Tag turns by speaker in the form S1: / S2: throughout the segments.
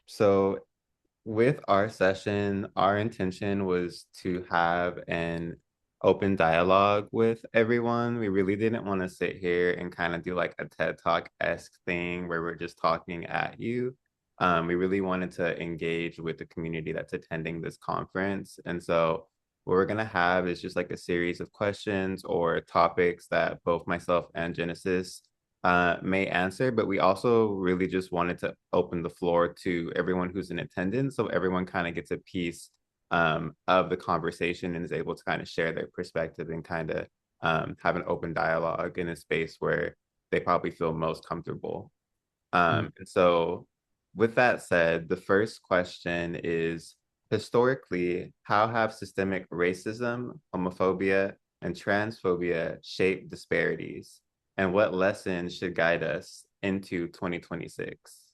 S1: So with our session, our intention was to have an open dialogue with everyone. We really didn't want to sit here and kind of do like a TED Talk-esque thing where we're just talking at you. We really wanted to engage with the community that's attending this conference. And so what we're going to have is just like a series of questions or topics that both myself and Genesis may answer, but we also really just wanted to open the floor to everyone who's in attendance so everyone kind of gets a piece of the conversation and is able to kind of share their perspective and kind of have an open dialogue in a space where they probably feel most comfortable.
S2: Mm.
S1: And so, with that said, the first question is historically, how have systemic racism, homophobia, and transphobia shaped disparities? And what lessons should guide us into 2026?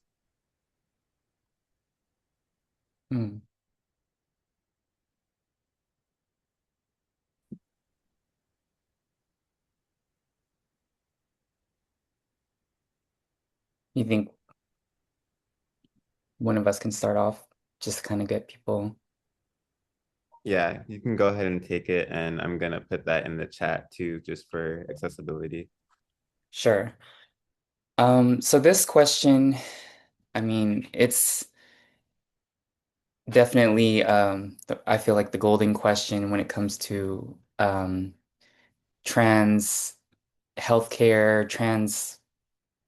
S2: Mm. You think one of us can start off just to kind of get people?
S1: Yeah, you can go ahead and take it, and I'm gonna put that in the chat too, just for accessibility.
S2: Sure. So this question, I mean, it's definitely I feel like the golden question when it comes to trans healthcare, trans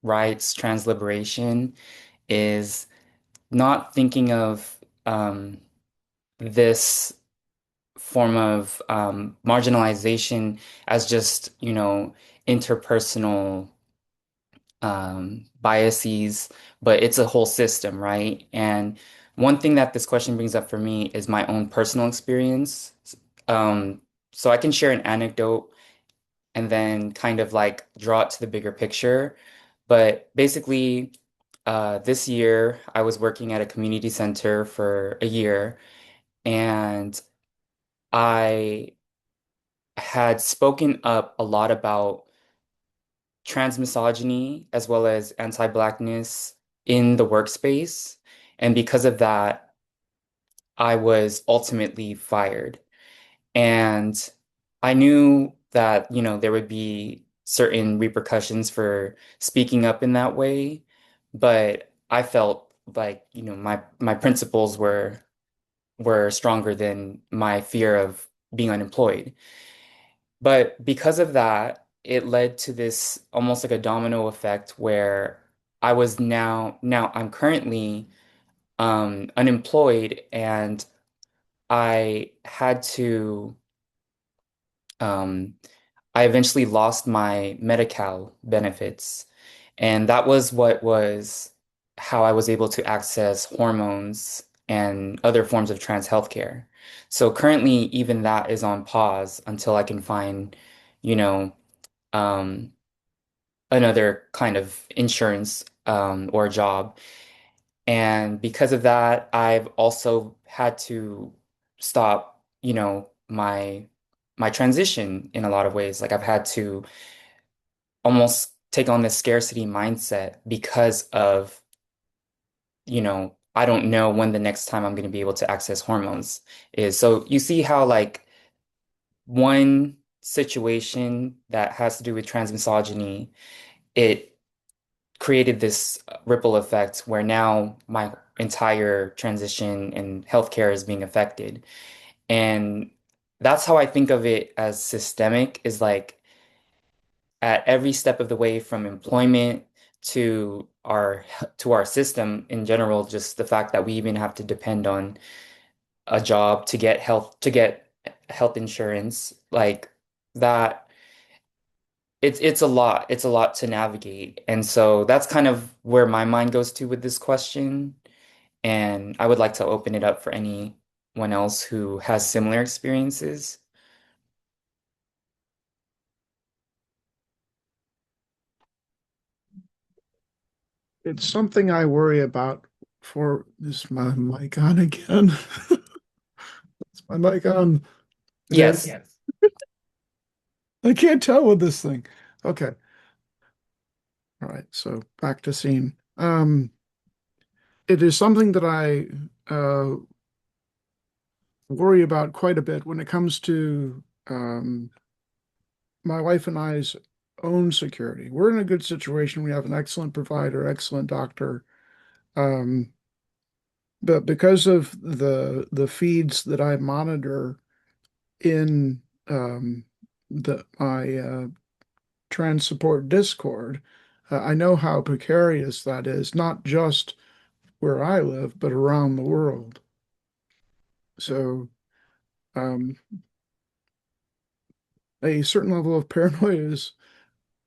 S2: rights, trans liberation is not thinking of this form of marginalization as just, interpersonal biases, but it's a whole system, right? And one thing that this question brings up for me is my own personal experience. Um, so I can share an anecdote and then kind of like draw it to the bigger picture. But basically, this year I was working at a community center for a year, and I had spoken up a lot about trans misogyny as well as anti-Blackness in the workspace. And because of that, I was ultimately fired. And I knew that, there would be certain repercussions for speaking up in that way, but I felt like, my principles were stronger than my fear of being unemployed. But because of that, it led to this almost like a domino effect where I was now I'm currently unemployed, and I had to um I eventually lost my Medi-Cal benefits. And that was what was how I was able to access hormones and other forms of trans healthcare. So currently, even that is on pause until I can find, you know, um, another kind of insurance or job. And because of that, I've also had to stop, my transition in a lot of ways. Like I've had to almost take on this scarcity mindset because of, I don't know when the next time I'm going to be able to access hormones is. So you see how like one situation that has to do with transmisogyny, it created this ripple effect where now my entire transition in healthcare is being affected. And that's how I think of it as systemic, is like at every step of the way from employment to our system in general, just the fact that we even have to depend on a job to get health insurance, like that. It's a lot to navigate. And so that's kind of where my mind goes to with this question. And I would like to open it up for anyone else who has similar experiences.
S3: It's something I worry about for is my mic on again. Is my mic on? Is that
S2: Yes.
S3: I can't tell with this thing. Okay. All right. So back to scene. it is something that I worry about quite a bit when it comes to my wife and I's own security. We're in a good situation. We have an excellent provider, excellent doctor. Um, but because of the feeds that I monitor in the my trans support Discord, I know how precarious that is, not just where I live, but around the world. So um, a certain level of paranoia is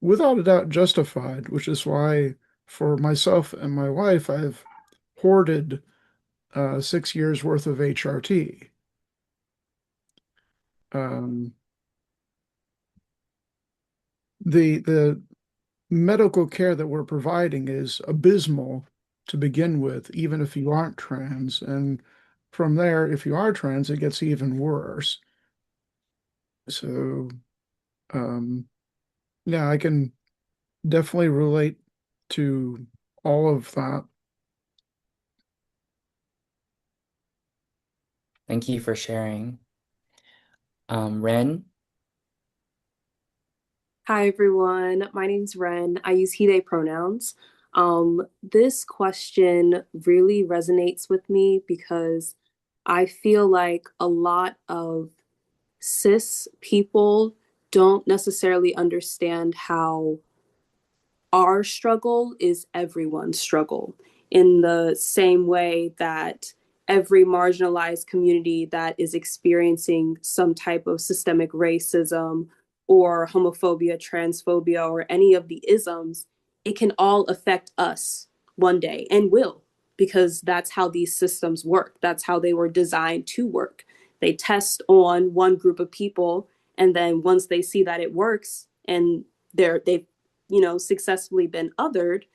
S3: without a doubt justified, which is why for myself and my wife, I've hoarded 6 years worth of HRT. Um, the medical care that we're providing is abysmal to begin with, even if you aren't trans. And from there, if you are trans, it gets even worse. So, um, yeah, I can definitely relate to all of that.
S2: Thank you for sharing. Ren,
S4: Hi everyone, my name's Ren. I use he, they pronouns. This question really resonates with me because I feel like a lot of cis people don't necessarily understand how our struggle is everyone's struggle in the same way that every marginalized community that is experiencing some type of systemic racism or homophobia, transphobia, or any of the isms, it can all affect us one day and will, because that's how these systems work. That's how they were designed to work. They test on one group of people, and then once they see that it works and they've successfully been othered,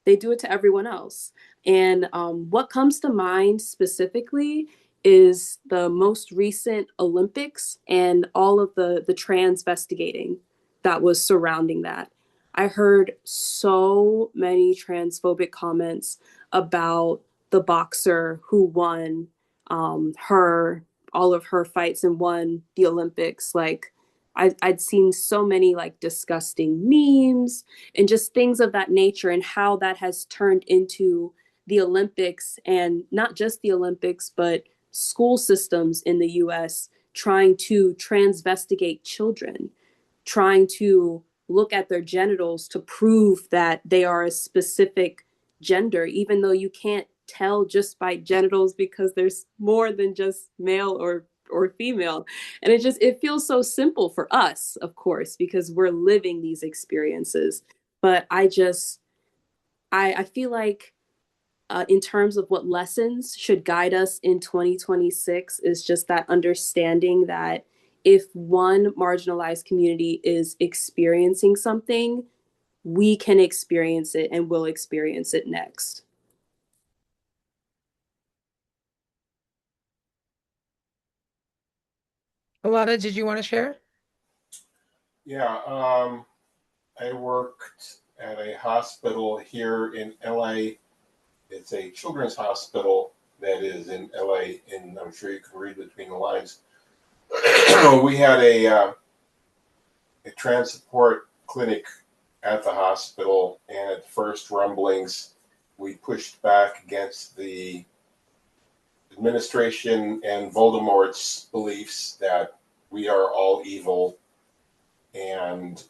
S4: they do it to everyone else. And what comes to mind specifically is the most recent Olympics and all of the transvestigating that was surrounding that. I heard so many transphobic comments about the boxer who won her all of her fights and won the Olympics. Like I'd seen so many like disgusting memes and just things of that nature, and how that has turned into the Olympics, and not just the Olympics, but school systems in the US trying to transvestigate children, trying to look at their genitals to prove that they are a specific gender, even though you can't tell just by genitals because there's more than just male or female. And it feels so simple for us, of course, because we're living these experiences. But I feel like in terms of what lessons should guide us in 2026 is just that understanding that if one marginalized community is experiencing something, we can experience it and will experience it next.
S5: Alana, did you want to share?
S6: Yeah, I worked at a hospital here in LA. It's a children's hospital that is in LA, and I'm sure you can read between the lines. We had a trans support clinic at the hospital, and at first rumblings, we pushed back against the administration and Voldemort's beliefs that we are all evil, and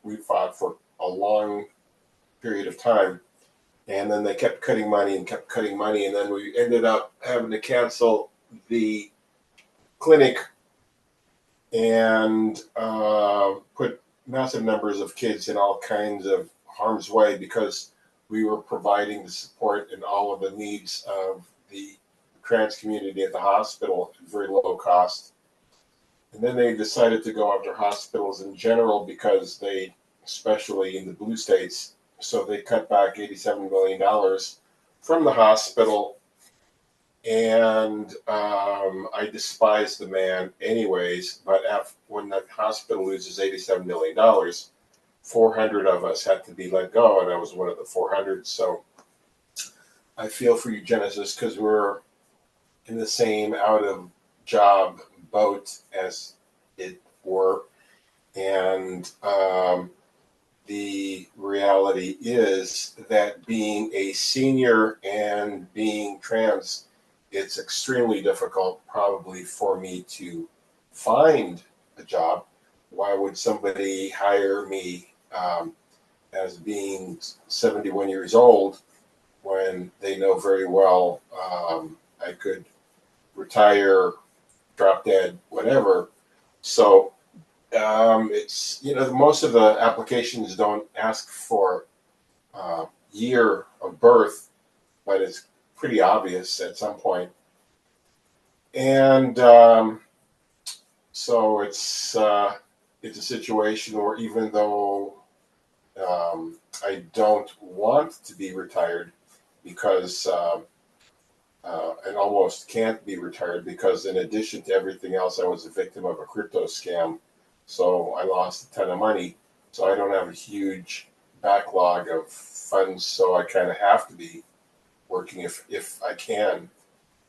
S6: we fought for a long period of time. And then they kept cutting money and kept cutting money, and then we ended up having to cancel the clinic and put massive numbers of kids in all kinds of harm's way because we were providing the support and all of the needs of the trans community at the hospital at very low cost. And then they decided to go after hospitals in general because they, especially in the blue states, so they cut back $87 million from the hospital. And I despise the man anyways, but when the hospital loses $87 million, 400 of us had to be let go, and I was one of the 400. So I feel for you, Genesis, because we're in the same out of job boat as it were. And the reality is that being a senior and being trans, it's extremely difficult probably for me to find a job. Why would somebody hire me as being 71 years old when they know very well I could retire, drop dead, whatever? So it's, most of the applications don't ask for year of birth, but it's pretty obvious at some point. And so it's a situation where even though I don't want to be retired because and almost can't be retired because in addition to everything else, I was a victim of a crypto scam. So I lost a ton of money. So I don't have a huge backlog of funds. So I kind of have to be working if I can.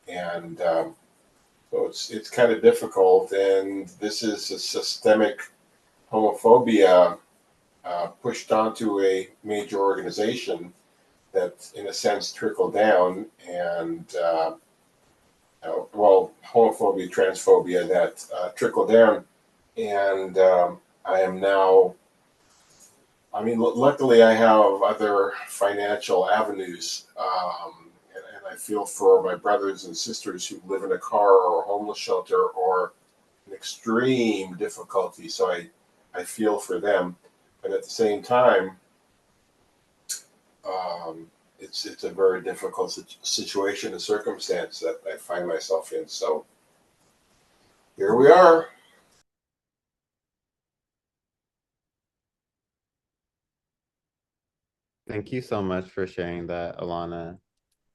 S6: And so it's kind of difficult. And this is a systemic homophobia pushed onto a major organization that, in a sense, trickled down. And homophobia, transphobia that trickled down. And I am now, luckily I have other financial avenues. And I feel for my brothers and sisters who live in a car or a homeless shelter or in extreme difficulty. So I feel for them. But at the same time, it's a very difficult situation and circumstance that I find myself in. So here we are.
S1: Thank you so much for sharing that, Alana.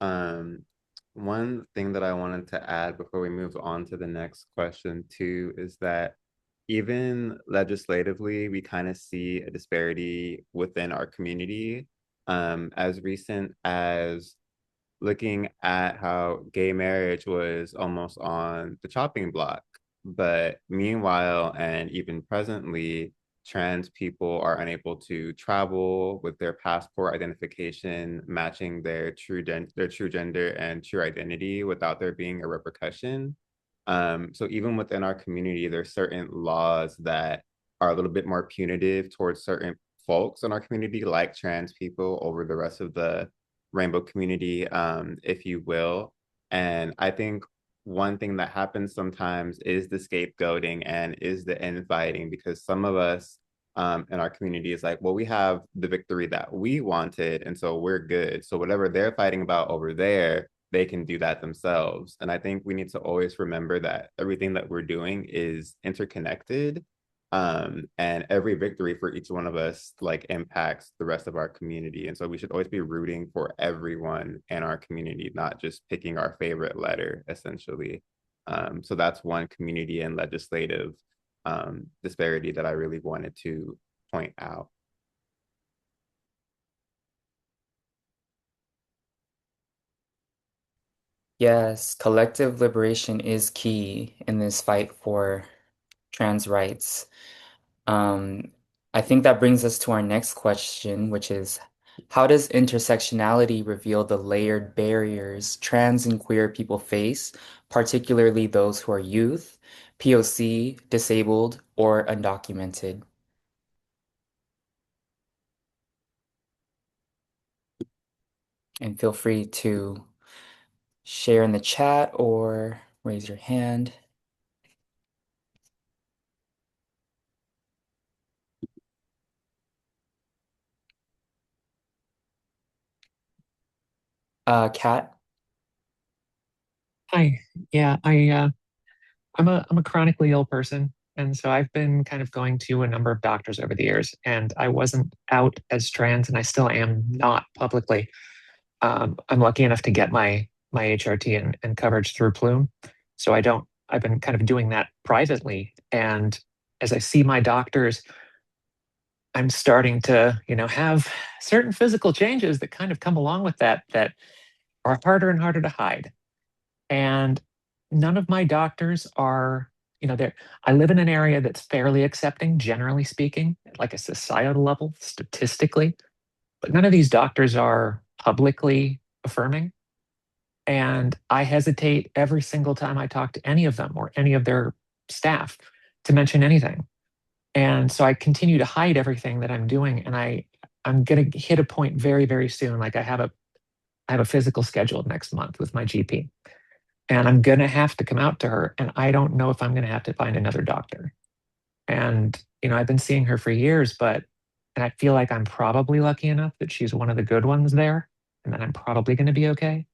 S1: Um, One thing that I wanted to add before we move on to the next question too is that even legislatively, we kind of see a disparity within our community. As recent as looking at how gay marriage was almost on the chopping block. But meanwhile, and even presently, trans people are unable to travel with their passport identification matching their true gender and true identity without there being a repercussion. So even within our community, there's certain laws that are a little bit more punitive towards certain folks in our community, like trans people, over the rest of the rainbow community, if you will. And I think one thing that happens sometimes is the scapegoating and is the infighting because some of us in our community is like, well, we have the victory that we wanted, and so we're good. So whatever they're fighting about over there, they can do that themselves. And I think we need to always remember that everything that we're doing is interconnected, and every victory for each one of us like impacts the rest of our community. And so we should always be rooting for everyone in our community, not just picking our favorite letter, essentially. So that's one community and legislative disparity that I really wanted to point out.
S2: Yes, collective liberation is key in this fight for trans rights. Um, I think that brings us to our next question, which is how does intersectionality reveal the layered barriers trans and queer people face, particularly those who are youth, POC, disabled, or undocumented? And feel free to share in the chat or raise your hand. Kat?
S7: Hi. Yeah, I'm a chronically ill person, and so I've been kind of going to a number of doctors over the years, and I wasn't out as trans, and I still am not publicly. I'm lucky enough to get my HRT and coverage through Plume, so I don't. I've been kind of doing that privately, and as I see my doctors, I'm starting to, have certain physical changes that kind of come along with that are harder and harder to hide. And none of my doctors are, they're, I live in an area that's fairly accepting, generally speaking, like a societal level, statistically, but none of these doctors are publicly affirming. And I hesitate every single time I talk to any of them or any of their staff to mention anything. And so I continue to hide everything that I'm doing. And I'm going to hit a point very, very soon. Like I have a physical scheduled next month with my GP, and I'm going to have to come out to her. And I don't know if I'm going to have to find another doctor. And, I've been seeing her for years, and I feel like I'm probably lucky enough that she's one of the good ones there and that I'm probably going to be okay.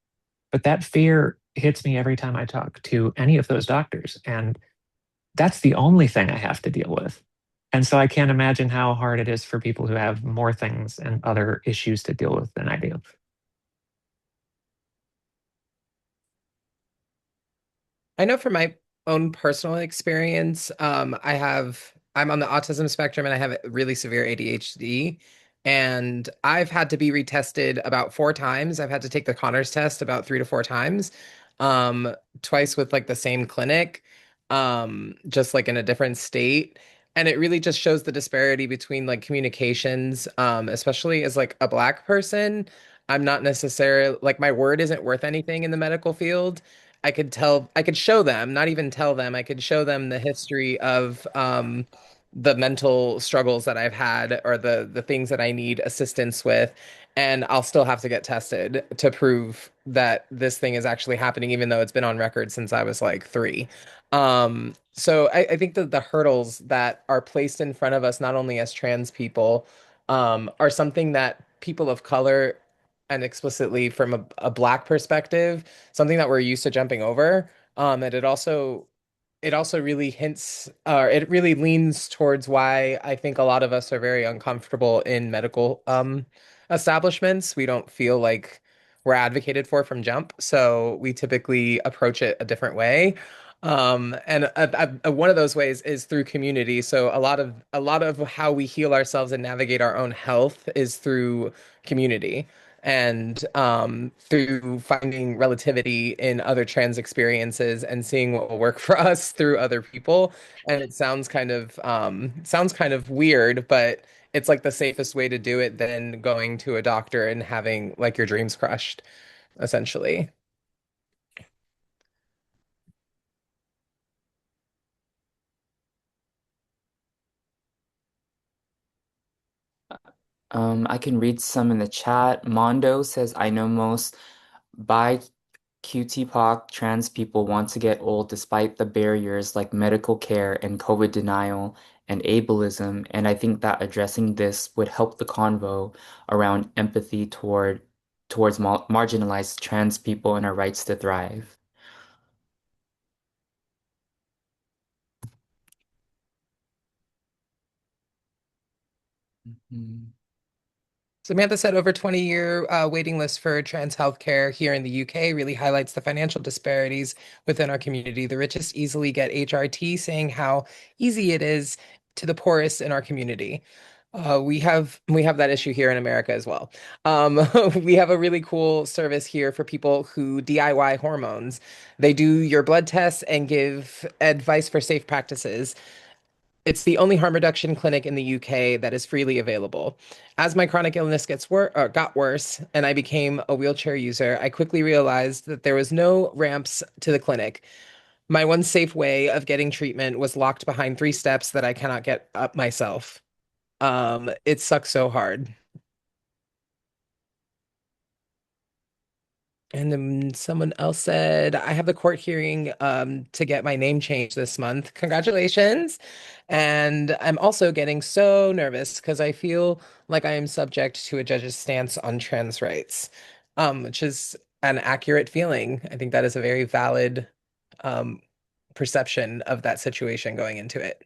S7: But that fear hits me every time I talk to any of those doctors. And that's the only thing I have to deal with. And so I can't imagine how hard it is for people who have more things and other issues to deal with than I do.
S5: I know from my own personal experience, I'm on the autism spectrum and I have really severe ADHD. And I've had to be retested about 4 times. I've had to take the Connors test about 3 to 4 times, um, twice with like the same clinic, just like in a different state. And it really just shows the disparity between like communications, especially as like a Black person. I'm not necessarily like my word isn't worth anything in the medical field. I could show them, not even tell them, I could show them the history of the mental struggles that I've had or the things that I need assistance with, and I'll still have to get tested to prove that this thing is actually happening, even though it's been on record since I was like 3. So I think that the hurdles that are placed in front of us, not only as trans people, are something that people of color and explicitly from a Black perspective, something that we're used to jumping over. And it also really hints, or it really leans towards why I think a lot of us are very uncomfortable in medical establishments. We don't feel like we're advocated for from jump, so we typically approach it a different way. And one of those ways is through community. So a lot of how we heal ourselves and navigate our own health is through community and through finding relativity in other trans experiences and seeing what will work for us through other people. And it sounds kind of weird, but it's like the safest way to do it than going to a doctor and having like your dreams crushed, essentially.
S2: I can read some in the chat. Mondo says, I know most bi QT-POC trans people want to get old despite the barriers like medical care and COVID denial and ableism. And I think that addressing this would help the convo around empathy towards marginalized trans people and our rights to thrive. Mhm.
S5: Samantha said over 20-year waiting list for trans healthcare here in the UK really highlights the financial disparities within our community. The richest easily get HRT, saying how easy it is to the poorest in our community. We have that issue here in America as well. Um, we have a really cool service here for people who DIY hormones. They do your blood tests and give advice for safe practices. It's the only harm reduction clinic in the UK that is freely available. As my chronic illness got worse and I became a wheelchair user, I quickly realized that there was no ramps to the clinic. My one safe way of getting treatment was locked behind 3 steps that I cannot get up myself. It sucks so hard. And then someone else said, I have the court hearing to get my name changed this month. Congratulations. And I'm also getting so nervous because I feel like I am subject to a judge's stance on trans rights, which is an accurate feeling. I think that is a very valid um, perception of that situation going into it.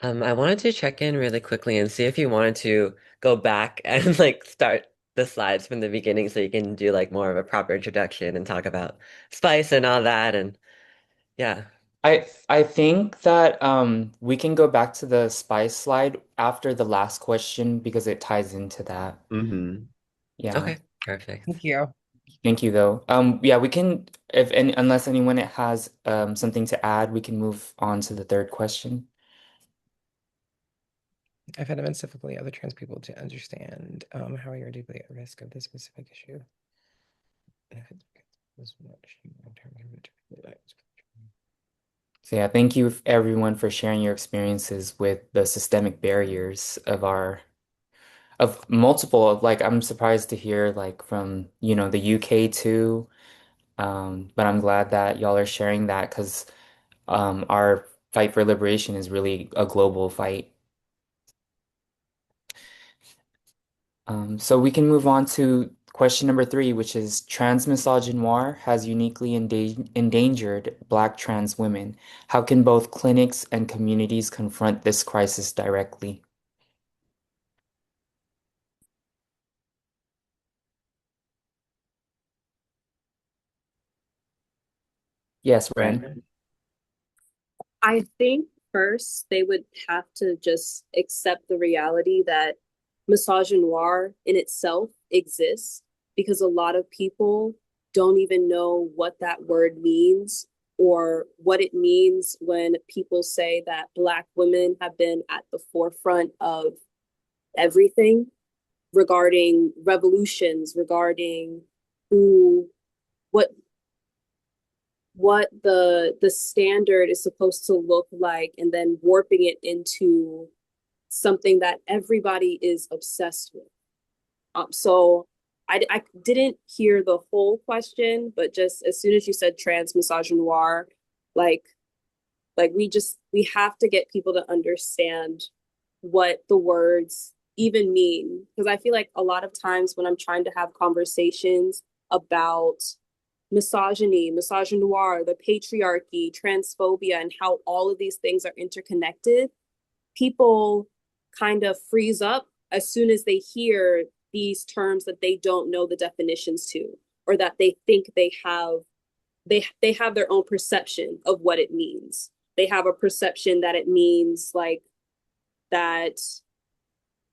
S8: I wanted to check in really quickly and see if you wanted to go back and like start the slides from the beginning so you can do like more of a proper introduction and talk about spice and all that and yeah.
S2: I think that we can go back to the spice slide after the last question because it ties into that.
S1: Mm-hmm.
S2: Yeah.
S8: Okay, perfect.
S5: Thank you.
S2: Thank you though. Yeah, we can if any unless anyone has something to add, we can move on to the third question.
S5: I find it unsuccessfully other trans people to understand how you're deeply at risk of this specific issue.
S2: So yeah, thank you everyone for sharing your experiences with the systemic barriers of our of multiple like I'm surprised to hear like from, the UK too. But I'm glad that y'all are sharing that because our fight for liberation is really a global fight. So we can move on to question number three, which is transmisogynoir has uniquely endangered Black trans women. How can both clinics and communities confront this crisis directly? Yes, Ren.
S4: I think first they would have to just accept the reality that misogynoir in itself exists because a lot of people don't even know what that word means or what it means when people say that Black women have been at the forefront of everything regarding revolutions, regarding who, what the standard is supposed to look like and then warping it into something that everybody is obsessed with. So I didn't hear the whole question, but just as soon as you said trans misogynoir, like we have to get people to understand what the words even mean. Because I feel like a lot of times when I'm trying to have conversations about misogyny, misogynoir, the patriarchy, transphobia, and how all of these things are interconnected, people kind of freeze up as soon as they hear these terms that they don't know the definitions to, or that they think they have their own perception of what it means. They have a perception that it means like that,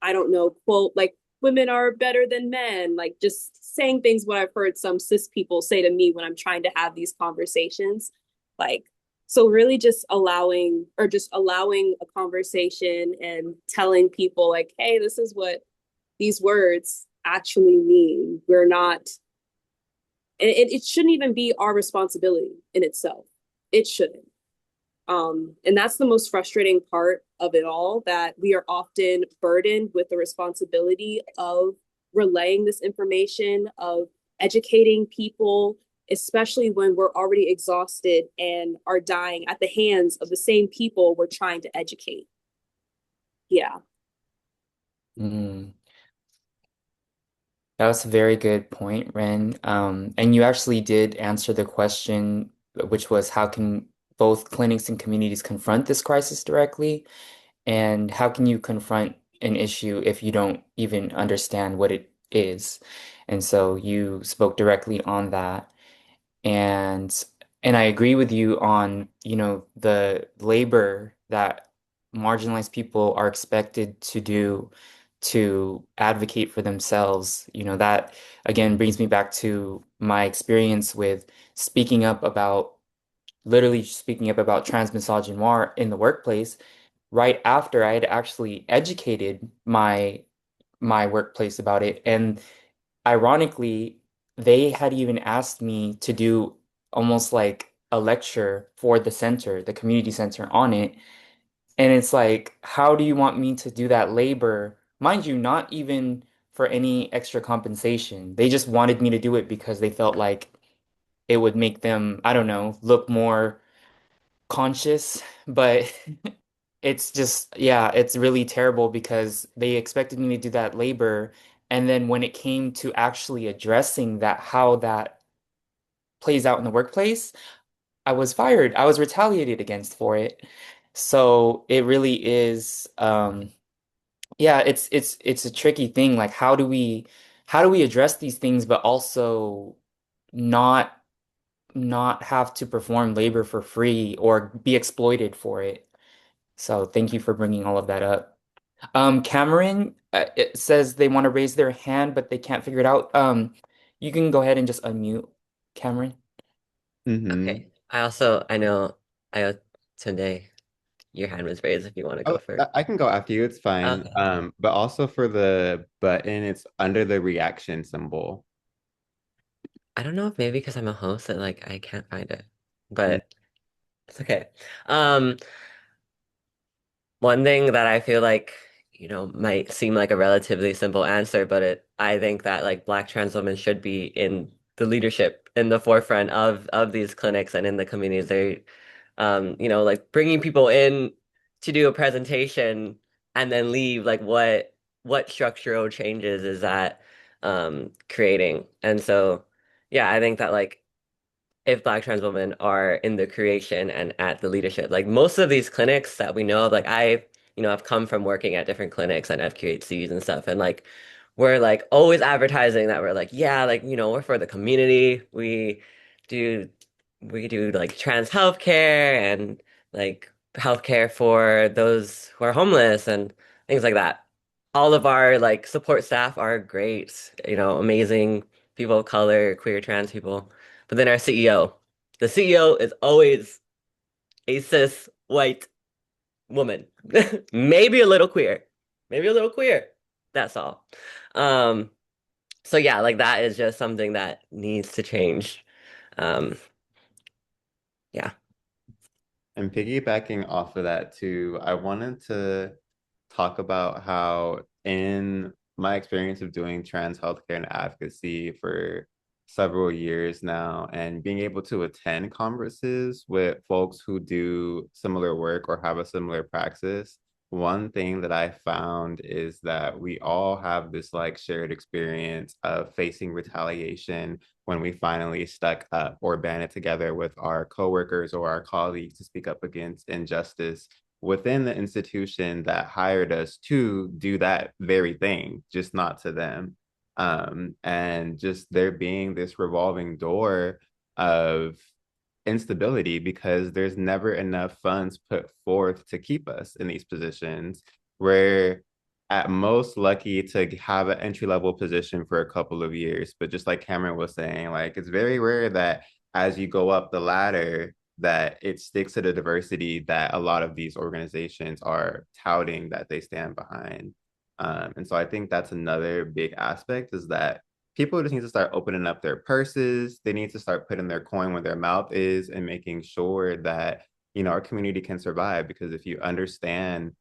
S4: I don't know, quote, like women are better than men, like just saying things what I've heard some cis people say to me when I'm trying to have these conversations. Like, so really just allowing a conversation and telling people like, hey, this is what these words actually mean. We're not, and it shouldn't even be our responsibility in itself. It shouldn't. And that's the most frustrating part of it all, that we are often burdened with the responsibility of relaying this information, of educating people, especially when we're already exhausted and are dying at the hands of the same people we're trying to educate. Yeah.
S2: Mm, that was a very good point, Ren. And you actually did answer the question, which was how can both clinics and communities confront this crisis directly? And how can you confront an issue if you don't even understand what it is? And so you spoke directly on that. And I agree with you on, the labor that marginalized people are expected to do to advocate for themselves. That again brings me back to my experience with speaking up about literally speaking up about trans misogynoir in the workplace right after I had actually educated my workplace about it. And ironically, they had even asked me to do almost like a lecture for the center, the community center on it. And it's like, how do you want me to do that labor? Mind you, not even for any extra compensation. They just wanted me to do it because they felt like it would make them, I don't know, look more conscious, but it's just, yeah, it's really terrible because they expected me to do that labor. And then when it came to actually addressing that, how that plays out in the workplace, I was fired. I was retaliated against for it. So it really is, yeah, it's a tricky thing. Like, how do we address these things, but also not not have to perform labor for free or be exploited for it. So thank you for bringing all of that up. Cameron, it says they want to raise their hand, but they can't figure it out. You can go ahead and just unmute Cameron.
S1: Mm-hmm.
S8: Okay. I know today your hand was raised if you want to go
S1: Oh,
S8: first.
S1: I can go after you. It's fine.
S8: Okay.
S1: But also for the button, it's under the reaction symbol.
S8: I don't know if maybe because I'm a host that like I can't find it,
S1: Mm.
S8: but it's okay. Um, One thing that I feel like, might seem like a relatively simple answer, but I think that like Black trans women should be in the leadership, in the forefront of these clinics and in the communities. Like bringing people in to do a presentation and then leave. Like what structural changes is that creating? And so, yeah, I think that like if Black trans women are in the creation and at the leadership. Like most of these clinics that we know of, like I've come from working at different clinics and FQHCs and stuff, and like we're like always advertising that we're like, yeah, like, we're for the community. Do we do like trans healthcare and like healthcare for those who are homeless and things like that. All of our like support staff are great, amazing people of color, queer, trans people. But then our CEO, the CEO is always a cis white woman, maybe a little queer, maybe a little queer. That's all. Um, so yeah, like that is just something that needs to change. Um, yeah.
S1: And piggybacking off of that too, I wanted to talk about how in my experience of doing trans healthcare and advocacy for several years now and being able to attend conferences with folks who do similar work or have a similar praxis, one thing that I found is that we all have this like shared experience of facing retaliation when we finally stuck up or banded together with our coworkers or our colleagues to speak up against injustice within the institution that hired us to do that very thing, just not to them. And just there being this revolving door of instability because there's never enough funds put forth to keep us in these positions. We're at most lucky to have an entry level position for a couple of years. But just like Cameron was saying, like it's very rare that as you go up the ladder, that it sticks to the diversity that a lot of these organizations are touting that they stand behind. And so I think that's another big aspect is that people just need to start opening up their purses. They need to start putting their coin where their mouth is and making sure that, our community can survive. Because if you understand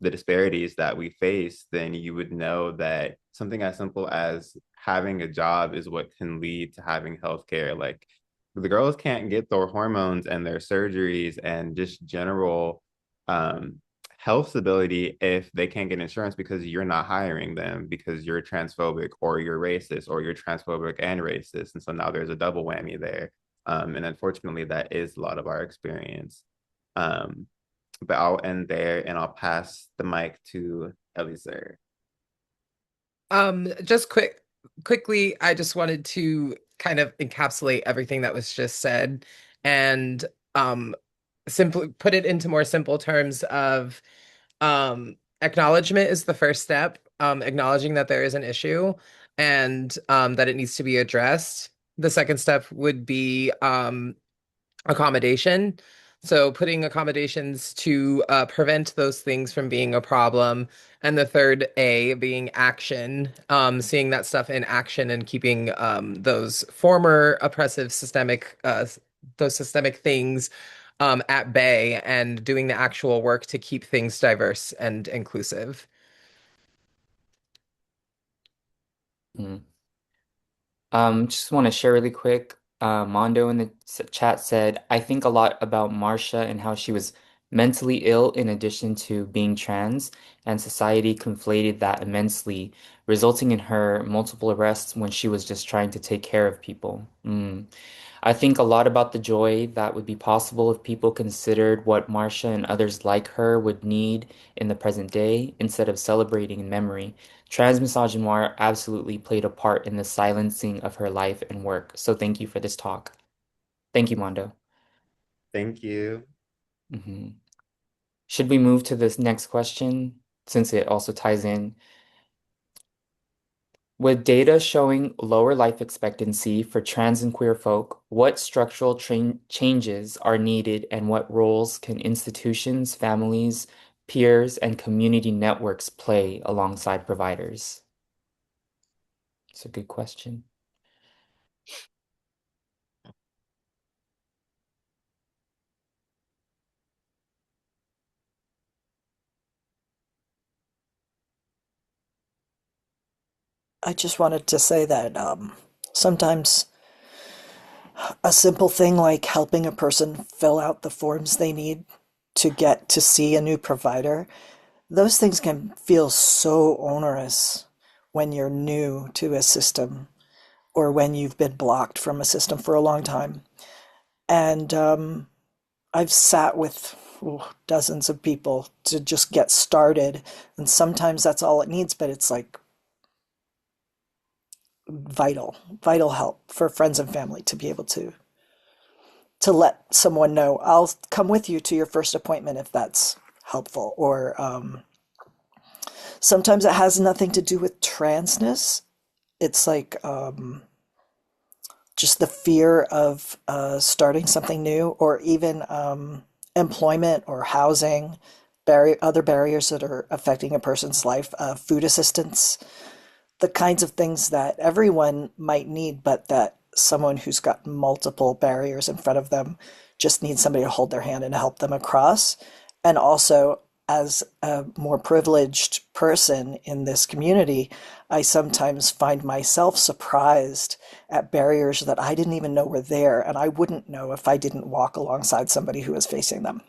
S1: the disparities that we face, then you would know that something as simple as having a job is what can lead to having healthcare. Like the girls can't get their hormones and their surgeries and just general um, health stability if they can't get insurance because you're not hiring them because you're transphobic or you're racist or you're transphobic and racist. And so now there's a double whammy there. And unfortunately, that is a lot of our experience. Um, but I'll end there and I'll pass the mic to Eliezer.
S5: Just quickly, I just wanted to kind of encapsulate everything that was just said and um simply put it into more simple terms of acknowledgement is the first step, acknowledging that there is an issue and that it needs to be addressed. The second step would be accommodation. So putting accommodations to prevent those things from being a problem. And the third A being action, seeing that stuff in action and keeping those former oppressive those systemic things at bay and doing the actual work to keep things diverse and inclusive.
S2: Mm. Just want to share really quick. Mondo in the chat said, I think a lot about Marsha and how she was mentally ill in addition to being trans, and society conflated that immensely, resulting in her multiple arrests when she was just trying to take care of people. I think a lot about the joy that would be possible if people considered what Marcia and others like her would need in the present day instead of celebrating in memory. Trans misogynoir absolutely played a part in the silencing of her life and work. So thank you for this talk. Thank you, Mondo.
S1: Thank you.
S2: Mhm. Should we move to this next question since it also ties in? With data showing lower life expectancy for trans and queer folk, what structural changes are needed and what roles can institutions, families, peers, and community networks play alongside providers? It's a good question.
S9: I just wanted to say that sometimes a simple thing like helping a person fill out the forms they need to get to see a new provider, those things can feel so onerous when you're new to a system or when you've been blocked from a system for a long time. And I've sat with dozens of people to just get started, and sometimes that's all it needs, but it's like vital help for friends and family to be able to let someone know, I'll come with you to your first appointment if that's helpful. Or sometimes it has nothing to do with transness. It's like just the fear of starting something new, or even employment or housing, other barriers that are affecting a person's life, food assistance, the kinds of things that everyone might need, but that someone who's got multiple barriers in front of them just needs somebody to hold their hand and help them across. And also, as a more privileged person in this community, I sometimes find myself surprised at barriers that I didn't even know were there, and I wouldn't know if I didn't walk alongside somebody who was facing them.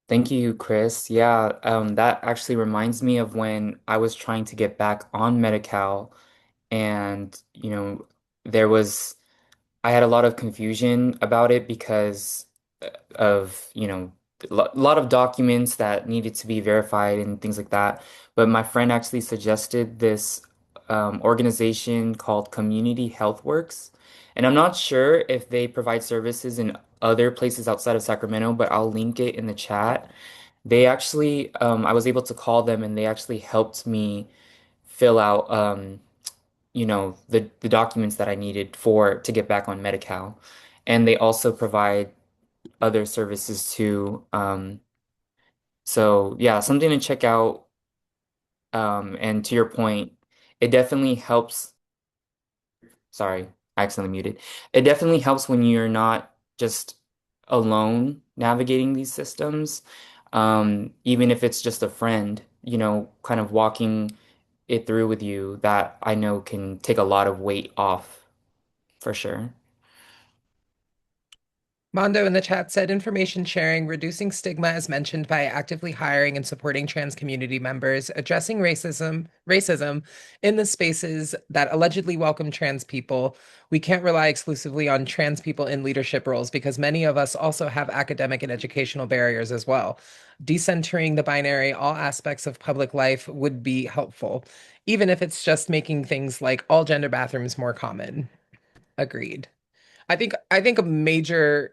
S2: Thank you, Chris. Yeah, that actually reminds me of when I was trying to get back on Medi-Cal and, there was I had a lot of confusion about it because of, a lot of documents that needed to be verified and things like that. But my friend actually suggested this organization called Community Health Works. And I'm not sure if they provide services in other places outside of Sacramento, but I'll link it in the chat. They actually, I was able to call them and they actually helped me fill out the documents that I needed for to get back on Medi-Cal. And they also provide other services too. So yeah, something to check out. And to your point, it definitely helps. Sorry, I accidentally muted. It definitely helps when you're not just alone navigating these systems. Even if it's just a friend, kind of walking it through with you, that I know can take a lot of weight off for sure.
S5: Mondo in the chat said information sharing, reducing stigma as mentioned by actively hiring and supporting trans community members, addressing racism in the spaces that allegedly welcome trans people. We can't rely exclusively on trans people in leadership roles because many of us also have academic and educational barriers as well. Decentering the binary, all aspects of public life would be helpful, even if it's just making things like all gender bathrooms more common. Agreed. I think a major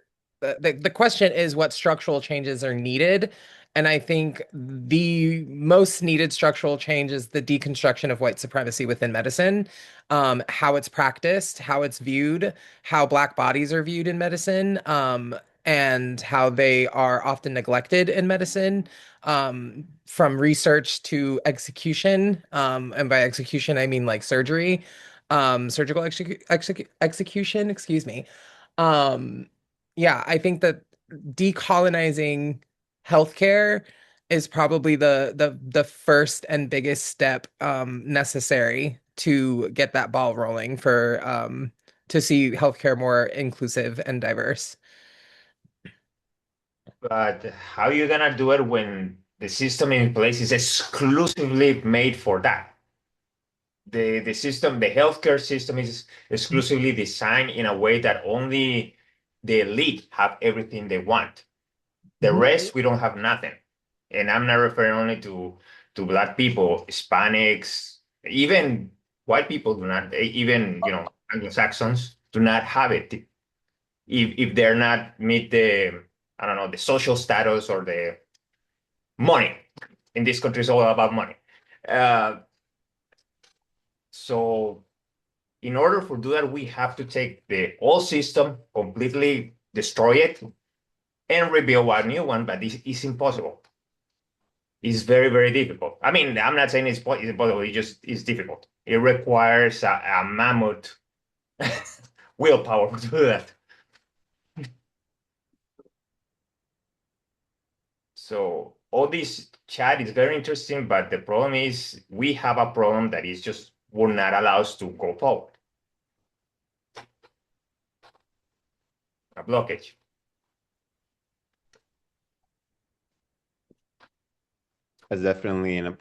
S5: the question is what structural changes are needed. And I think the most needed structural change is the deconstruction of white supremacy within medicine, how it's practiced, how it's viewed, how Black bodies are viewed in medicine, and how they are often neglected in medicine, from research to execution. And by execution, I mean like surgery, surgical execution, excuse me. Um, yeah, I think that decolonizing healthcare is probably the first and biggest step necessary to get that ball rolling for to see healthcare more inclusive and diverse.
S10: But how are you gonna do it when the system in place is exclusively made for that? The system, the healthcare system is exclusively designed in a way that only the elite have everything they want. The rest, we don't have nothing. And I'm not referring only to Black people, Hispanics, even white people do not, even, Anglo-Saxons. to not have it if they're not meet the, I don't know, the social status or the money. In this country, it's all about money. So in order for do that, we have to take the old system, completely destroy it, and rebuild a new one, but it's impossible. It's very, very difficult. I mean, I'm not saying it's impossible, it's difficult. It requires a mammoth willpower to do that. So all this chat is very interesting, but the problem is we have a problem that is just will not allow us to go forward. A blockage.
S1: That's definitely an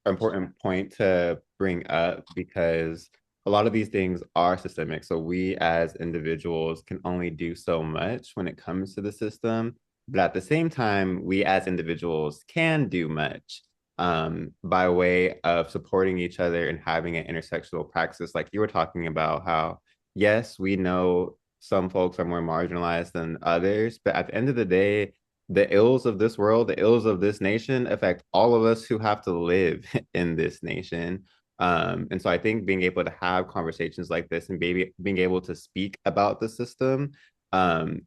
S1: important point to bring up because a lot of these things are systemic. So we as individuals can only do so much when it comes to the system. But at the same time, we as individuals can do much by way of supporting each other and having an intersectional praxis. Like you were talking about how, yes, we know some folks are more marginalized than others, but at the end of the day, the ills of this world, the ills of this nation affect all of us who have to live in this nation. And so I think being able to have conversations like this and being able to speak about the system,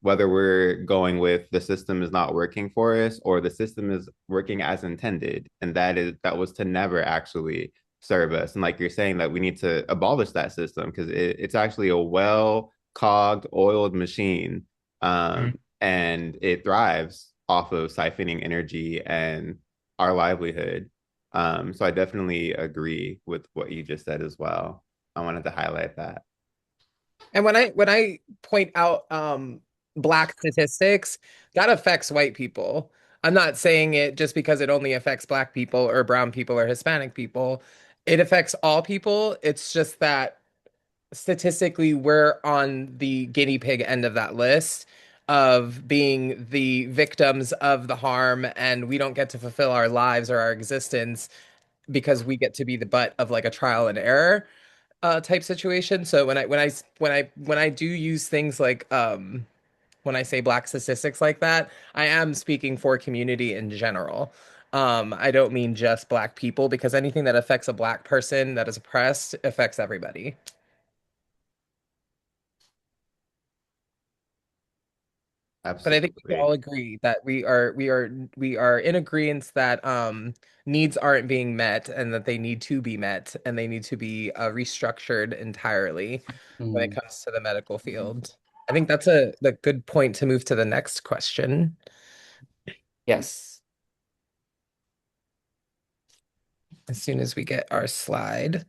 S1: whether we're going with the system is not working for us or the system is working as intended, and that was to never actually serve us. And like you're saying, that we need to abolish that system because it's actually a well cogged, oiled machine. And it thrives off of siphoning energy and our livelihood. So I definitely agree with what you just said as well. I wanted to highlight that.
S5: And when I point out black statistics, that affects white people. I'm not saying it just because it only affects black people or brown people or Hispanic people. It affects all people. It's just that statistically we're on the guinea pig end of that list of being the victims of the harm, and we don't get to fulfill our lives or our existence because we get to be the butt of like a trial and error type situation. So when I do use things like when I say black statistics like that, I am speaking for community in general. I don't mean just black people, because anything that affects a black person that is oppressed affects everybody. But I think we can all
S1: Absolutely.
S5: agree that we are in agreement that needs aren't being met, and that they need to be met, and they need to be restructured entirely when it
S2: Mm,
S5: comes to the medical field. I think that's a good point to move to the next question
S2: yes.
S5: as soon as we get our slide.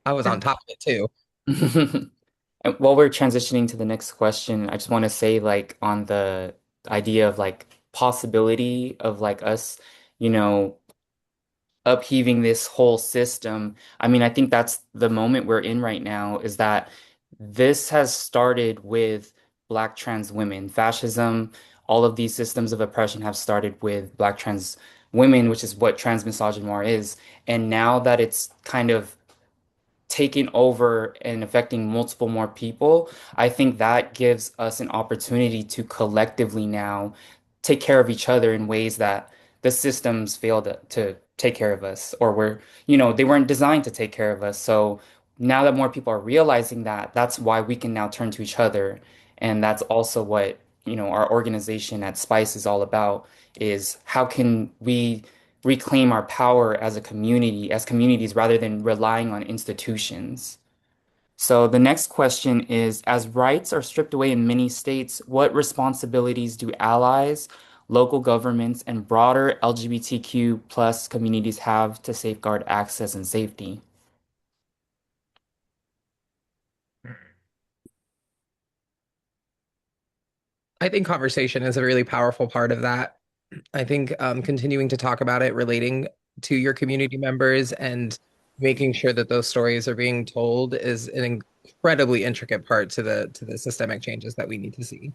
S5: I was on top of it too.
S2: And while we're transitioning to the next question, I just want to say, like, on the idea of like possibility of like us, you know, upheaving this whole system. I mean, I think that's the moment we're in right now, is that this has started with Black trans women. Fascism, all of these systems of oppression have started with Black trans women, which is what trans misogynoir is. And now that it's kind of taking over and affecting multiple more people, I think that gives us an opportunity to collectively now take care of each other in ways that the systems failed to take care of us, or were, they weren't designed to take care of us. So now that more people are realizing that, that's why we can now turn to each other. And that's also what, our organization at Spice is all about, is how can we reclaim our power as a community, as communities, rather than relying on institutions. So the next question is, as rights are stripped away in many states, what responsibilities do allies, local governments, and broader LGBTQ plus communities have to safeguard access and safety?
S5: I think conversation is a really powerful part of that. I think continuing to talk about it, relating to your community members, and making sure that those stories are being told is an incredibly intricate part to the systemic changes that we need to see.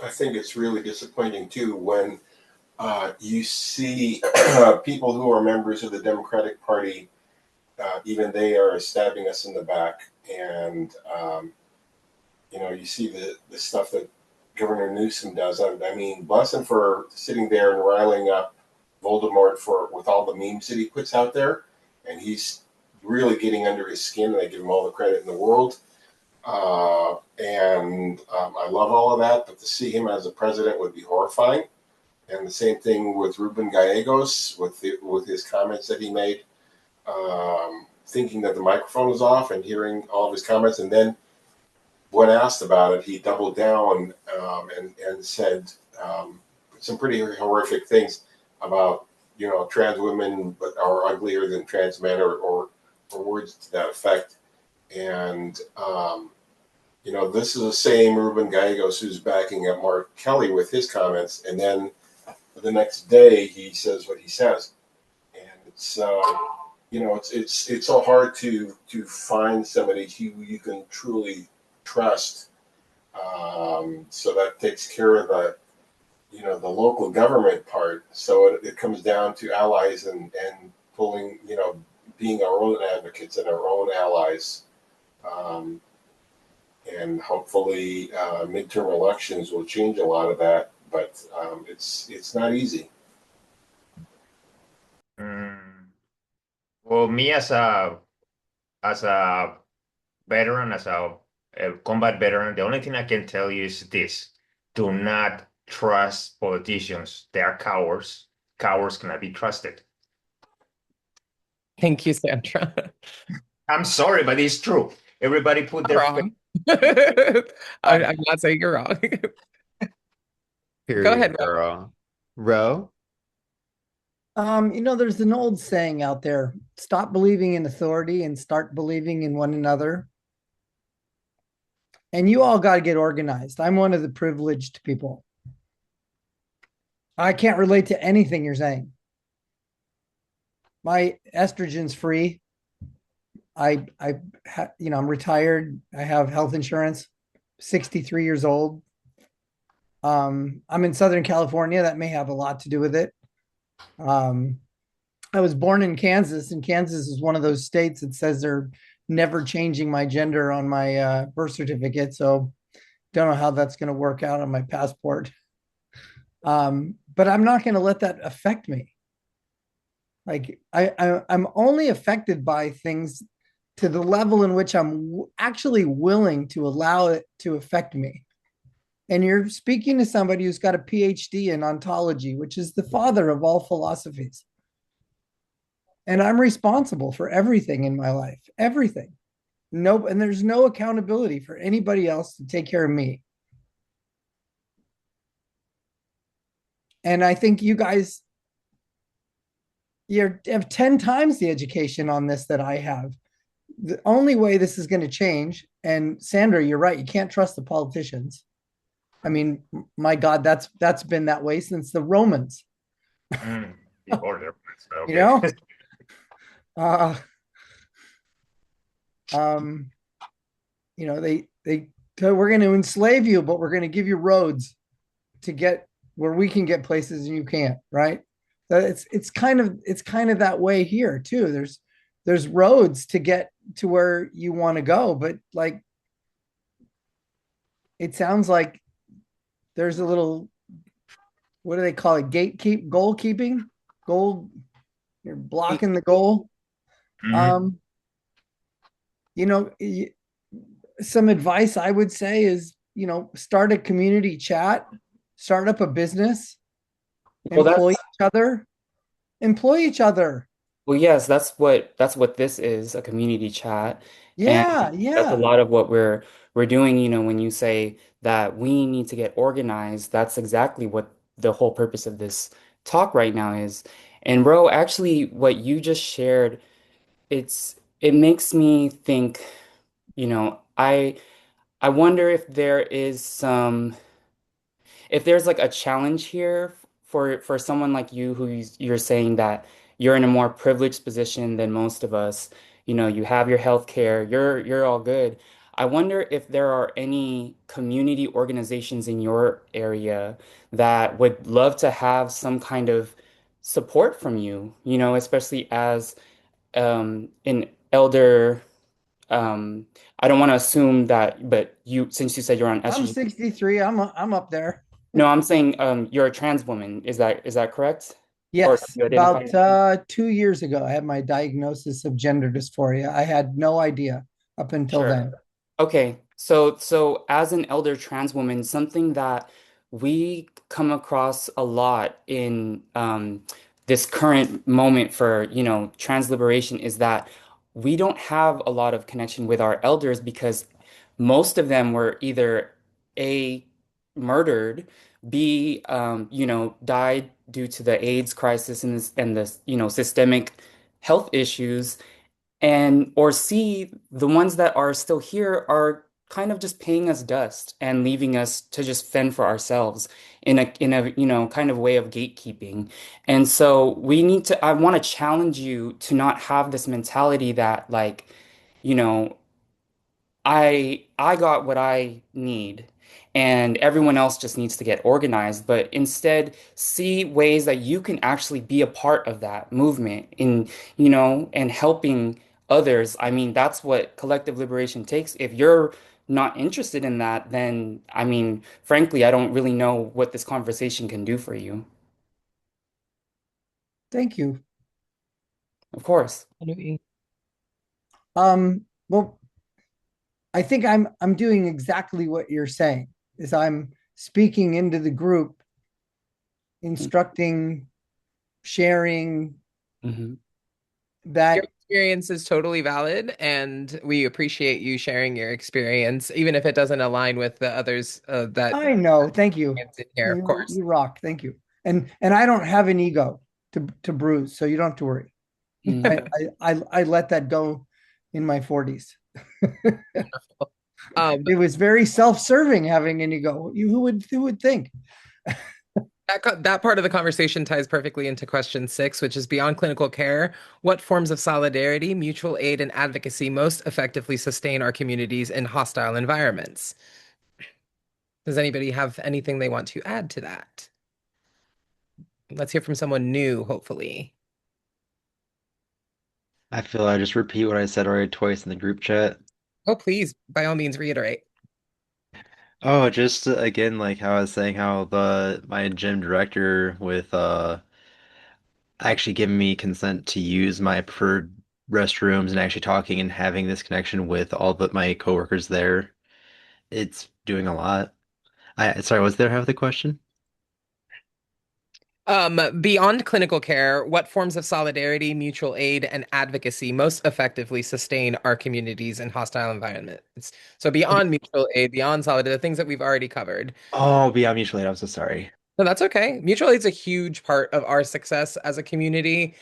S6: I think it's really disappointing too when you see people who are members of the Democratic Party even they are stabbing us in the back. And you see the stuff that Governor Newsom does. I mean, bless him for sitting there and riling up Voldemort for with all the memes that he puts out there, and he's really getting under his skin. And I give him all the credit in the world. I love all of that, but to see him as a president would be horrifying. And the same thing with Ruben Gallegos with his comments that he made, thinking that the microphone was off and hearing all of his comments, and then when asked about it, he doubled down and said some pretty horrific things about trans women but are uglier than trans men or words to that effect. And this is the same Ruben Gallegos who's backing up Mark Kelly with his comments, and then the next day he says what he says, and it's so hard to find somebody who you can truly trust. So that takes care of the local government part. So it comes down to allies and pulling, being our own advocates and our own allies. And hopefully midterm elections will change a lot of that, but it's not easy.
S10: Well, me as a veteran, as a combat veteran, the only thing I can tell you is this: do not trust politicians. They are cowards. Cowards cannot be trusted.
S5: Thank you, Sandra.
S10: I'm sorry, but it's true. Everybody put their
S5: Wrong. I'm not saying you're wrong. Go ahead,
S1: Period, girl. Ro?
S11: There's an old saying out there, stop believing in authority and start believing in one another. And you all got to get organized. I'm one of the privileged people. I can't relate to anything you're saying. My estrogen's free. I'm retired. I have health insurance, 63 years old. I'm in Southern California. That may have a lot to do with it. I was born in Kansas, and Kansas is one of those states that says they're never changing my gender on my birth certificate. So don't know how that's going to work out on my passport. But I'm not going to let that affect me. Like I'm only affected by things to the level in which I'm actually willing to allow it to affect me. And you're speaking to somebody who's got a PhD in ontology, which is the father of all philosophies. And I'm responsible for everything in my life, everything. No, and there's no accountability for anybody else to take care of me. And I think you guys, you have 10 times the education on this that I have. The only way this is going to change, and Sandra, you're right, you can't trust the politicians. I mean, my God, that's been that way since the Romans.
S10: The order. Okay.
S11: You know? They we're going to enslave you, but we're going to give you roads to get where we can get places and you can't, right? It's kind of that way here too. There's roads to get to where you want to go, but like it sounds like there's a little, what do they call it? Goalkeeping. You're blocking the goal.
S10: Mhm.
S11: Some advice I would say is, start a community chat, start up a business,
S2: Well,
S11: employ
S2: that's
S11: each other.
S2: Well, yes, that's what this is, a community chat. And
S11: Yeah,
S2: that's a
S11: yeah.
S2: lot of what we're doing, when you say that we need to get organized, that's exactly what the whole purpose of this talk right now is. And bro, actually what you just shared, it makes me think, I wonder if there's like a challenge here for someone like you you're saying that you're in a more privileged position than most of us. You have your health care, you're all good. I wonder if there are any community organizations in your area that would love to have some kind of support from you, especially as an elder, um, I don't want to assume that, but since you said you're on
S11: I'm
S2: estrogen,
S11: 63. I'm up there.
S2: no, I'm saying you're a trans woman. Is that correct? Or do
S11: Yes,
S2: you identify?
S11: about 2 years ago, I had my diagnosis of gender dysphoria. I had no idea up until
S2: Sure.
S11: then.
S2: Okay, so as an elder trans woman, something that we come across a lot in this current moment for, trans liberation is that we don't have a lot of connection with our elders because most of them were either A, murdered, B, died due to the AIDS crisis and the systemic health issues and or C, the ones that are still here are kind of just paying us dust and leaving us to just fend for ourselves in a kind of way of gatekeeping. And so I want to challenge you to not have this mentality that like, you know, I got what I need and everyone else just needs to get organized, but instead see ways that you can actually be a part of that movement and helping others. I mean, that's what collective liberation takes. If you're not interested in that, then I mean, frankly, I don't really know what this conversation can do for you.
S11: Thank you.
S2: Of course.
S11: Well, I think I'm doing exactly what you're saying, is I'm speaking into the group, instructing, sharing
S2: Hmm.
S5: Your
S11: that.
S5: experience is totally valid, and we appreciate you sharing your experience, even if it doesn't align with the others that
S11: I know. Thank you.
S5: in here, of course.
S11: You rock. Thank you. And I don't have an ego to bruise, so you don't have to worry. I let that go in my 40s.
S5: Um,
S11: It was very self-serving having an ego. Who would think?
S5: that part of the conversation ties perfectly into question 6, which is beyond clinical care. What forms of solidarity, mutual aid, and advocacy most effectively sustain our communities in hostile environments? Does anybody have anything they want to add to that? Let's hear from someone new, hopefully.
S12: I feel I just repeat what I said already twice in the group chat.
S5: Oh, please, by all means, reiterate.
S12: Oh, just again, like how I was saying, how the my gym director with actually giving me consent to use my preferred restrooms and actually talking and having this connection with all but my coworkers there. It's doing a lot. I sorry, was there half the question?
S5: Beyond clinical care, what forms of solidarity, mutual aid, and advocacy most effectively sustain our communities in hostile environments? So beyond mutual aid, beyond solidarity, the things that we've already covered.
S12: Oh, beyond mutual aid, I'm so sorry.
S5: No, that's okay. Mutual aid's a huge part of our success as a community.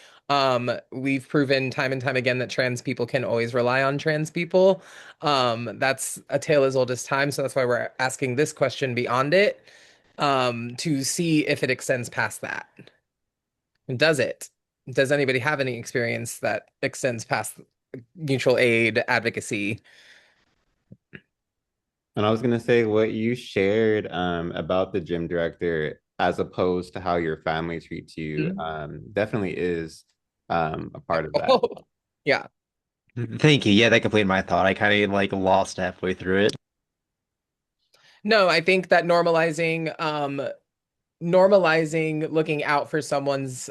S5: We've proven time and time again that trans people can always rely on trans people. That's a tale as old as time, so that's why we're asking this question beyond it, to see if it extends past that. Does it? Does anybody have any experience that extends past mutual aid advocacy?
S1: And I was gonna say what you shared about the gym director as opposed to how your family treats you
S5: Mhm.
S1: definitely is a part of that.
S5: Oh, yeah.
S12: Thank you. Yeah, that completed my thought. I kind of like lost halfway through it.
S5: No, I think that normalizing looking out for someone's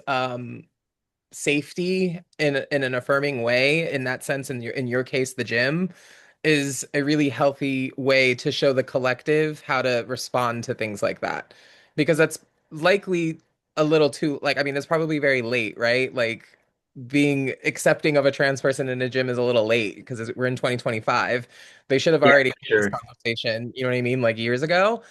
S5: safety in an affirming way in that sense in your case the gym is a really healthy way to show the collective how to respond to things like that because that's likely a little too like I mean it's probably very late, right? Like being accepting of a trans person in a gym is a little late because we're in 2025. They should have
S12: Yeah,
S5: already
S12: for
S5: had this
S12: sure.
S5: conversation, you know what I mean, like years ago.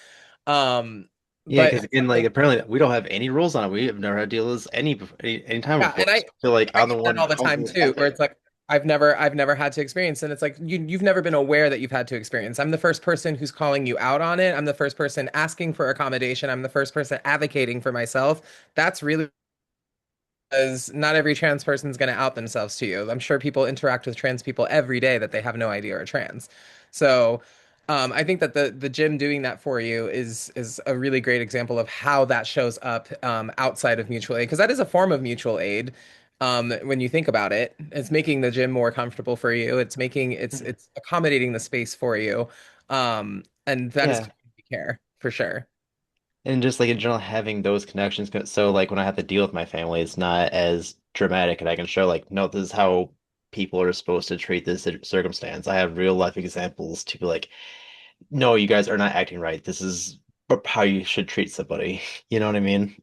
S5: um
S12: Yeah,
S5: but
S12: because in like apparently we don't have any rules on it. We have never had to deal with this any time
S5: yeah,
S12: before.
S5: and I
S12: So I feel like
S5: I
S12: I'm the
S5: get that
S12: one
S5: all the
S12: causing
S5: time
S12: this
S5: too, where
S12: havoc.
S5: it's like I've never had to experience, and it's like you've never been aware that you've had to experience. I'm the first person who's calling you out on it. I'm the first person asking for accommodation. I'm the first person advocating for myself. That's really because not every trans person is going to out themselves to you. I'm sure people interact with trans people every day that they have no idea are trans. So, I think that the gym doing that for you is a really great example of how that shows up outside of mutual aid, because that is a form of mutual aid. when you think about it. It's making the gym more comfortable for you. It's accommodating the space for you. And that is
S12: Yeah.
S5: community care for sure.
S12: And just like in general, having those connections, so like when I have to deal with my family, it's not as dramatic, and I can show like, no, this is how people are supposed to treat this circumstance. I have real life examples to be like, no, you guys are not acting right. This is how you should treat somebody. You know what I mean?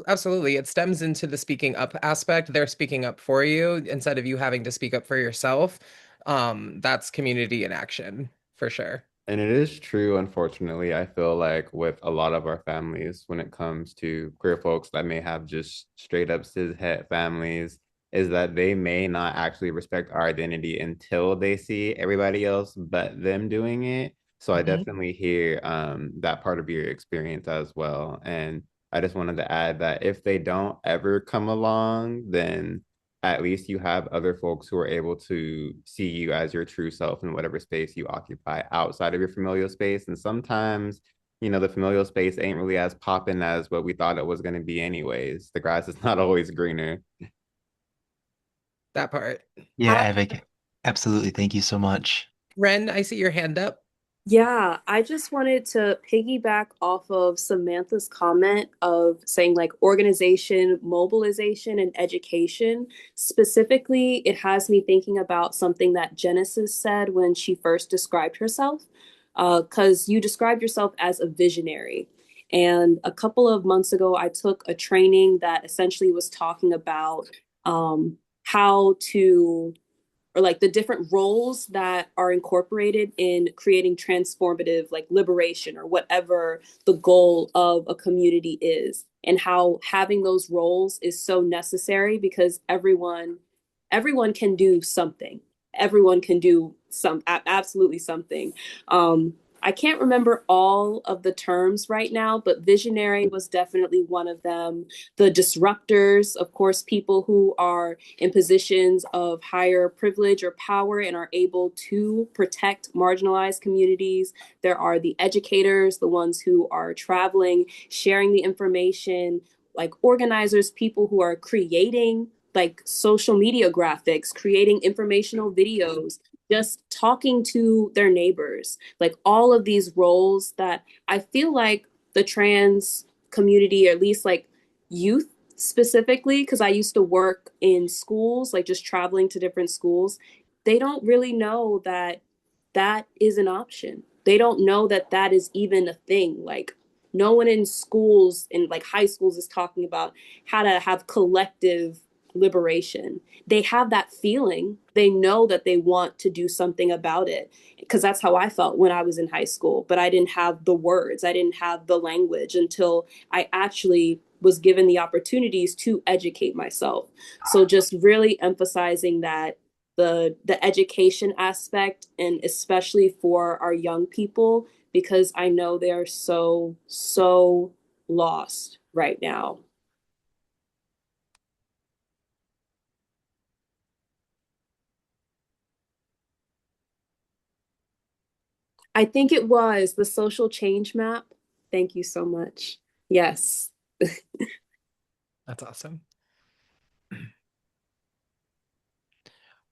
S5: Absolutely. It stems into the speaking up aspect. They're speaking up for you instead of you having to speak up for yourself. That's community in action for sure.
S1: And it is true, unfortunately, I feel like with a lot of our families, when it comes to queer folks that may have just straight up cishet families, is that they may not actually respect our identity until they see everybody else but them doing it. So I
S5: Mhm.
S1: definitely hear that part of your experience as well. And I just wanted to add that if they don't ever come along, then at least you have other folks who are able to see you as your true self in whatever space you occupy outside of your familial space. And sometimes, the familial space ain't really as popping as what we thought it was going to be, anyways. The grass is not always greener.
S5: That part.
S12: Yeah, Avik, absolutely. Thank you so much.
S5: Ren, I see your hand up.
S4: Yeah, I just wanted to piggyback off of Samantha's comment of saying like organization, mobilization, and education. Specifically, it has me thinking about something that Genesis said when she first described herself, because you described yourself as a visionary. And a couple of months ago, I took a training that essentially was talking about how to or like the different roles that are incorporated in creating transformative like liberation or whatever the goal of a community is, and how having those roles is so necessary because everyone can do something. Everyone can do absolutely something. I can't remember all of the terms right now, but visionary was definitely one of them. The disruptors, of course, people who are in positions of higher privilege or power and are able to protect marginalized communities. There are the educators, the ones who are traveling, sharing the information, like organizers, people who are creating like social media graphics, creating informational videos, just talking to their neighbors, like all of these roles that I feel like the trans community, or at least like youth specifically, because I used to work in schools, like just traveling to different schools, they don't really know that that is an option. They don't know that that is even a thing. Like, no one in schools, in like high schools, is talking about how to have collective liberation. They have that feeling. They know that they want to do something about it because that's how I felt when I was in high school, but I didn't have the words, I didn't have the language until I actually was given the opportunities to educate myself. So just really emphasizing that the education aspect, and especially for our young people, because I know they are so lost right now. I think it was the social change map. Thank you so much. Yes.
S5: That's awesome.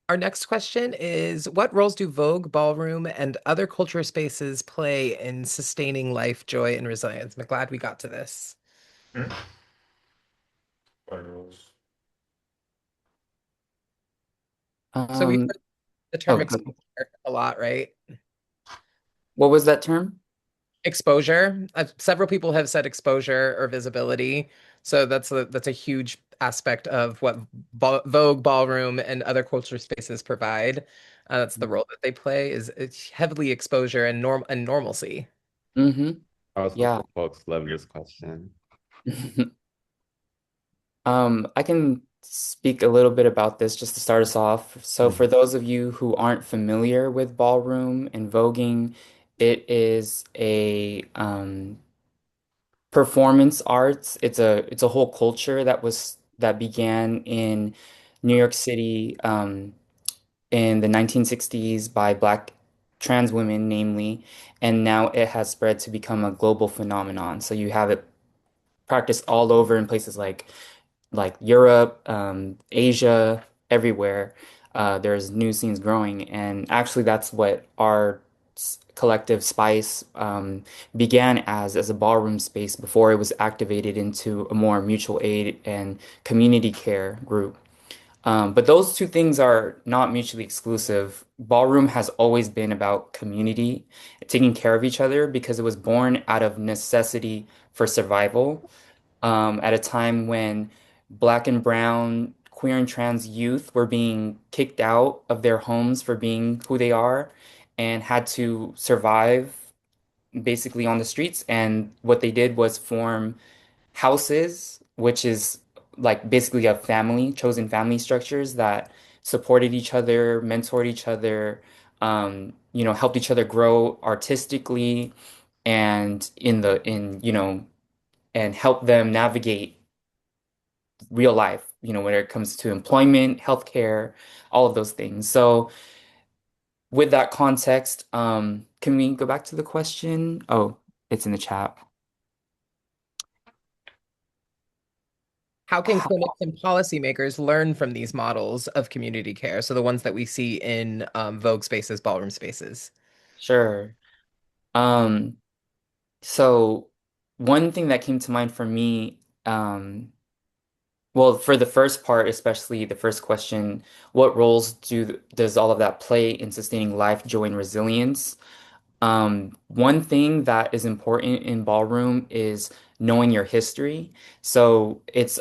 S5: Our next question is, what roles do Vogue, ballroom, and other culture spaces play in sustaining life, joy, and resilience? I'm glad we got to this.
S10: Hmm? What rules?
S5: So we've
S2: Um,
S5: heard the term
S2: oh, good.
S5: exposure a lot, right?
S2: What was that term?
S5: Exposure. Several people have said exposure or visibility. So that's a huge aspect of what Vogue, ballroom, and other culture spaces provide. That's the role that they play is it's heavily exposure and normalcy.
S2: Mm-hmm.
S1: I was
S2: Yeah.
S1: hoping folks love this question.
S2: I can speak a little bit about this just to start us off. So, for those of you who aren't familiar with ballroom and voguing, it is a performance arts. It's a whole culture that began in New York City in the 1960s by Black trans women, namely, and now it has spread to become a global phenomenon. So you have it practiced all over in places like like Europe, Asia, everywhere. There's new scenes growing, and actually, that's what our collective Spice began as a ballroom space before it was activated into a more mutual aid and community care group. But those two things are not mutually exclusive. Ballroom has always been about community, taking care of each other because it was born out of necessity for survival at a time when Black and brown, queer and trans youth were being kicked out of their homes for being who they are and had to survive basically on the streets. And what they did was form houses, which is like basically a family, chosen family structures that supported each other, mentored each other, helped each other grow artistically and and help them navigate real life, when it comes to employment, healthcare, all of those things. So with that context, can we go back to the question? Oh, it's in the chat.
S5: How can clinics and policymakers learn from these models of community care? So the ones that we see in Vogue spaces, ballroom spaces.
S2: Sure. Um, so one thing that came to mind for me, well, for the first part, especially the first question, what roles does all of that play in sustaining life, joy, and resilience? One thing that is important in ballroom is knowing your history. So it's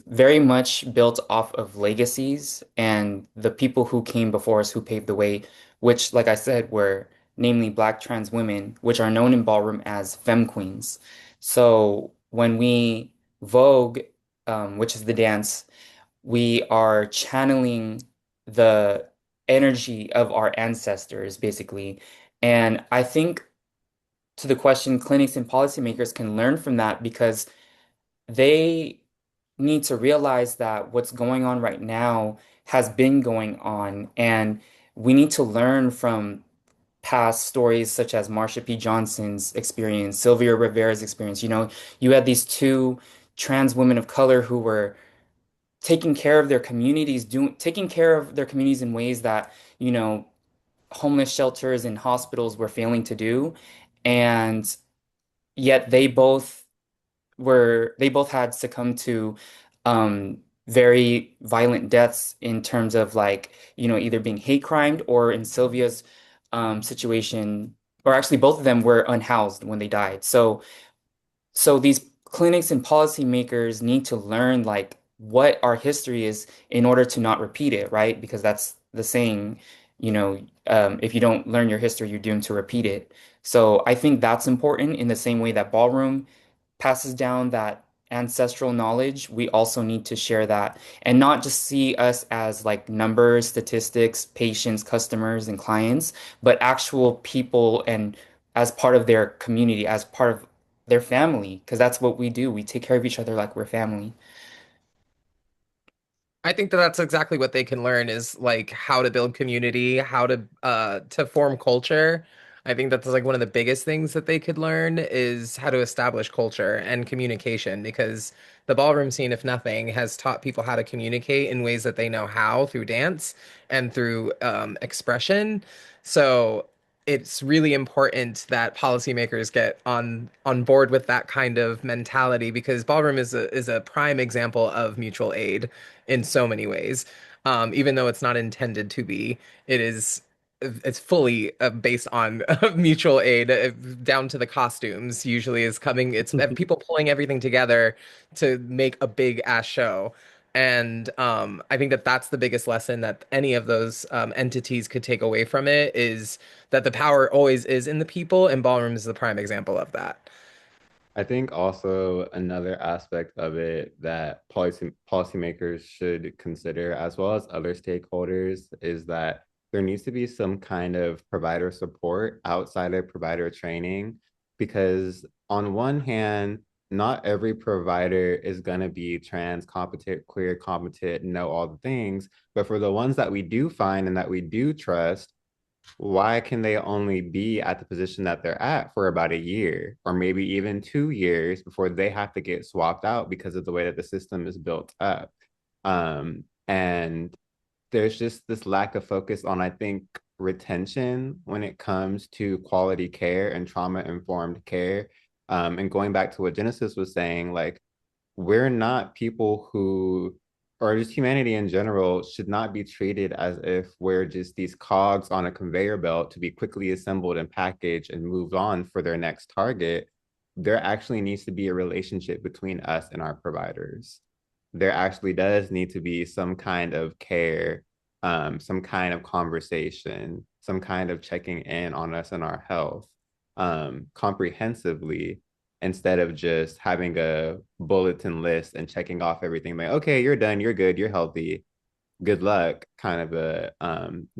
S2: very much built off of legacies and the people who came before us who paved the way, which, like I said, were namely Black trans women, which are known in ballroom as femme queens. So when we Vogue, which is the dance, we are channeling the energy of our ancestors, basically. And I think to the question, clinics and policymakers can learn from that because they need to realize that what's going on right now has been going on. And we need to learn from past stories such as Marsha P. Johnson's experience, Sylvia Rivera's experience. You had these two trans women of color who were taking care of their communities, taking care of their communities in ways that, homeless shelters and hospitals were failing to do. And yet they both had succumbed to very violent deaths in terms of like, either being hate crimed or in Sylvia's situation, or actually both of them were unhoused when they died. So these clinics and policymakers need to learn like what our history is in order to not repeat it, right? Because that's the saying, if you don't learn your history, you're doomed to repeat it. So I think that's important in the same way that ballroom passes down that ancestral knowledge. We also need to share that and not just see us as like numbers, statistics, patients, customers, and clients, but actual people and as part of their community, as part of their family, because that's what we do. We take care of each other like we're family.
S5: I think that that's exactly what they can learn is like how to build community, how to form culture. I think that's like one of the biggest things that they could learn is how to establish culture and communication because the ballroom scene, if nothing, has taught people how to communicate in ways that they know how through dance and through expression. So it's really important that policymakers get on board with that kind of mentality because ballroom is a prime example of mutual aid in so many ways. Even though it's not intended to be, it's fully based on mutual aid down to the costumes usually is coming it's people pulling everything together to make a big ass show and I think that that's the biggest lesson that any of those entities could take away from it is that the power always is in the people and ballroom is the prime example of that.
S1: I think also another aspect of it that policymakers should consider, as well as other stakeholders, is that there needs to be some kind of provider support outside of provider training, because on one hand, not every provider is going to be trans competent, queer competent, know all the things. But for the ones that we do find and that we do trust, why can they only be at the position that they're at for about a year or maybe even 2 years before they have to get swapped out because of the way that the system is built up? And there's just this lack of focus on, I think, retention when it comes to quality care and trauma-informed care. And going back to what Genesis was saying, like, we're not people who, or just humanity in general, should not be treated as if we're just these cogs on a conveyor belt to be quickly assembled and packaged and moved on for their next target. There actually needs to be a relationship between us and our providers. There actually does need to be some kind of care, some kind of conversation, some kind of checking in on us and our health, comprehensively, instead of just having a bulletin list and checking off everything like, okay, you're done, you're good, you're healthy, good luck, kind of a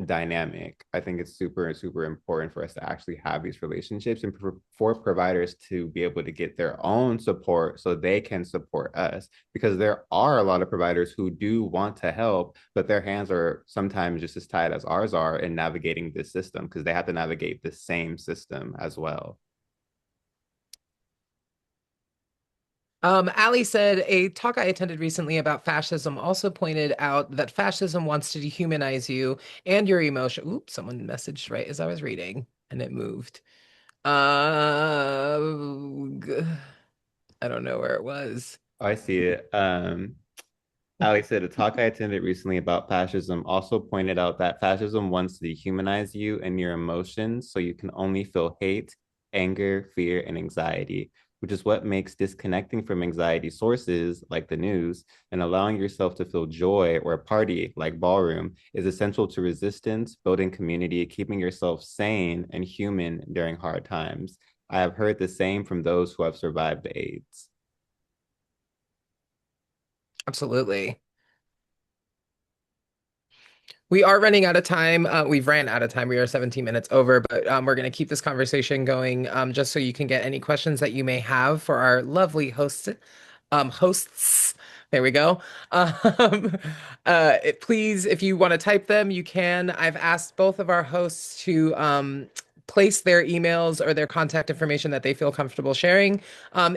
S1: dynamic. I think it's super, super important for us to actually have these relationships and for providers to be able to get their own support so they can support us. Because there are a lot of providers who do want to help, but their hands are sometimes just as tight as ours are in navigating this system because they have to navigate the same system as well.
S5: Ali said a talk I attended recently about fascism also pointed out that fascism wants to dehumanize you and your emotion. Oops, someone messaged right as I was reading and it moved. I don't know where it was.
S1: I see it. Alex said a talk I attended recently about fascism also pointed out that fascism wants to dehumanize you and your emotions so you can only feel hate, anger, fear, and anxiety, which is what makes disconnecting from anxiety sources like the news and allowing yourself to feel joy or a party like ballroom is essential to resistance, building community, keeping yourself sane and human during hard times. I have heard the same from those who have survived the AIDS.
S5: Absolutely. We are running out of time. We've ran out of time. We are 17 minutes over, but we're going to keep this conversation going just so you can get any questions that you may have for our lovely hosts. There we go. Please, if you want to type them, you can. I've asked both of our hosts to place their emails or their contact information that they feel comfortable sharing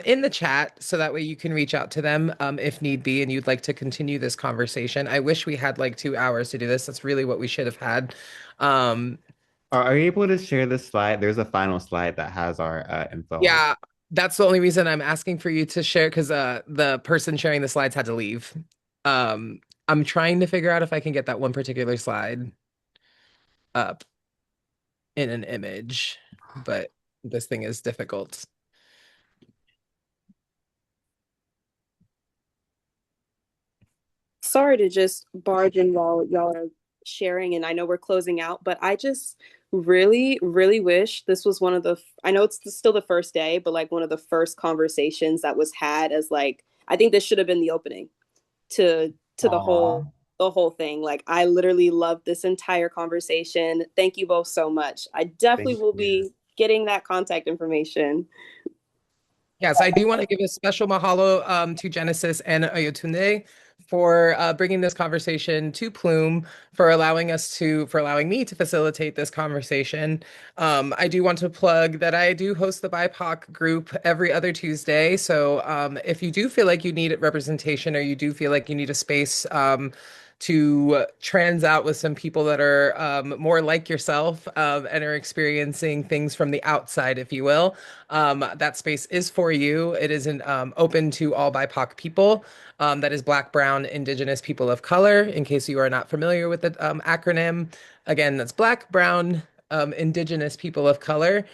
S5: in the chat so that way you can reach out to them if need be and you'd like to continue this conversation. I wish we had like 2 hours to do this. That's really what we should have had.
S1: Are you able to share the slide? There's a final slide that has our info on.
S5: Yeah, that's the only reason I'm asking for you to share because the person sharing the slides had to leave. I'm trying to figure out if I can get that one particular slide up in an image, but this thing is difficult.
S4: Sorry to just barge in while y'all are sharing, and I know we're closing out, but I just really, really wish this was one of the, I know it's still the first day, but like one of the first conversations that was had as like, I think this should have been the opening to the whole thing. Like I literally loved this entire conversation. Thank you both so much. I definitely will be getting that contact information.
S5: Yes, I do want to give a special mahalo to Genesis and Oyotunde for bringing this conversation to Plume, for allowing me to facilitate this conversation. I do want to plug that I do host the BIPOC group every other Tuesday. So if you do feel like you need representation or you do feel like you need a space to trans out with some people that are more like yourself and are experiencing things from the outside, if you will. That space is for you. It isn't open to all BIPOC people. That is Black, Brown, Indigenous people of color, in case you are not familiar with the acronym. Again, that's Black, Brown, Indigenous people of color.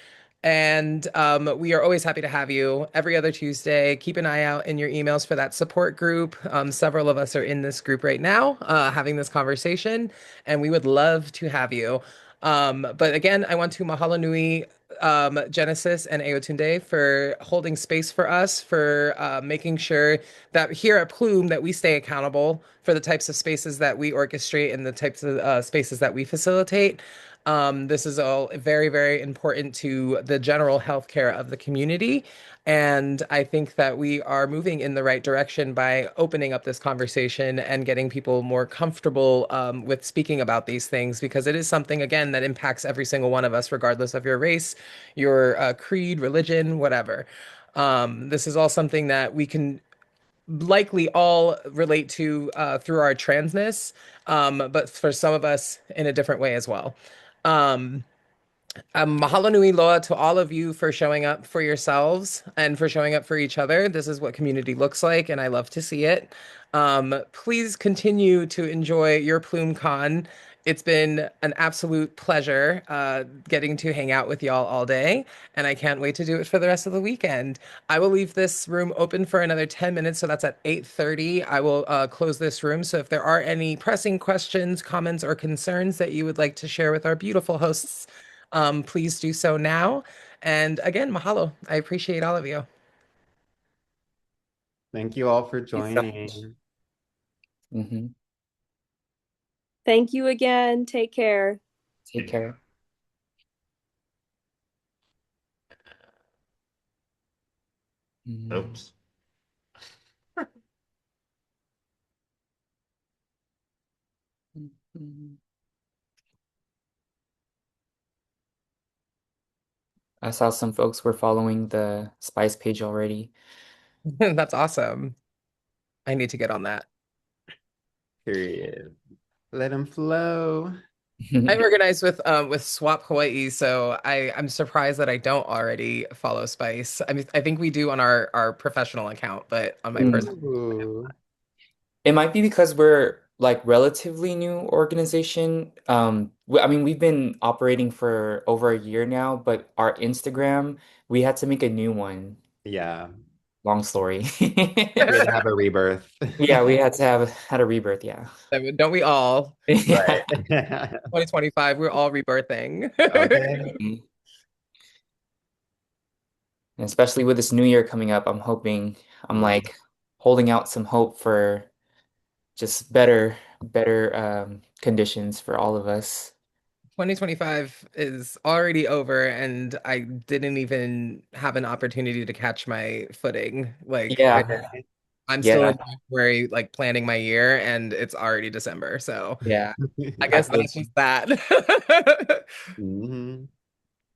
S5: And we are always happy to have you every other Tuesday. Keep an eye out in your emails for that support group. Several of us are in this group right now having this conversation, and we would love to have you. But again, I want to mahalo nui Genesis and Ayotunde for holding space for us, for making sure that here at Plume that we stay accountable for the types of spaces that we orchestrate and the types of spaces that we facilitate. This is all very, very important to the general healthcare of the community. And I think that we are moving in the right direction by opening up this conversation and getting people more comfortable with speaking about these things because it is something, again, that impacts every single one of us, regardless of your race, your creed, religion, whatever. This is all something that we can likely all relate to through our transness, but for some of us in a different way as well. Um, Mahalo nui loa to all of you for showing up for yourselves and for showing up for each other. This is what community looks like, and I love to see it. Please continue to enjoy your PlumeCon. It's been an absolute pleasure getting to hang out with y'all all day, and I can't wait to do it for the rest of the weekend. I will leave this room open for another 10 minutes, so that's at 8:30. I will close this room. So if there are any pressing questions, comments, or concerns that you would like to share with our beautiful hosts, please do so now. And again, mahalo. I appreciate all of you.
S1: Thank you all for
S2: Thank you so much.
S1: joining.
S2: Mhm.
S4: Thank you again. Take care.
S2: Take care.
S10: Oops.
S2: Mhm. I saw some folks were following the Spice page already.
S5: That's awesome. I need to get on that.
S1: Period. Let them flow.
S5: I organized with Swap Hawaii, so I'm surprised that I don't already follow Spice. I mean, I think we do on our professional account, but on my personal,
S1: Ooh.
S2: It might be because we're like relatively new organization. I mean, we've been operating for over a year now, but our Instagram, we had to make a new one.
S1: Yeah.
S2: Long story.
S1: We had to have a rebirth.
S2: Yeah, we had a rebirth, yeah.
S5: don't we all?
S2: Yeah.
S1: Right.
S5: 2025, we're all rebirthing.
S1: Okay.
S2: And especially with this new year coming up, I'm
S1: Mm.
S2: like holding out some hope for just better conditions for all of us.
S5: 2025 is already over, and I didn't even have an opportunity to catch my footing. Like
S2: Yeah,
S5: I'm still
S2: yeah,
S5: in January, like planning my year, and it's already December. So
S2: yeah.
S5: I
S2: I
S5: guess
S2: feel
S5: that's just that.
S1: Hmm.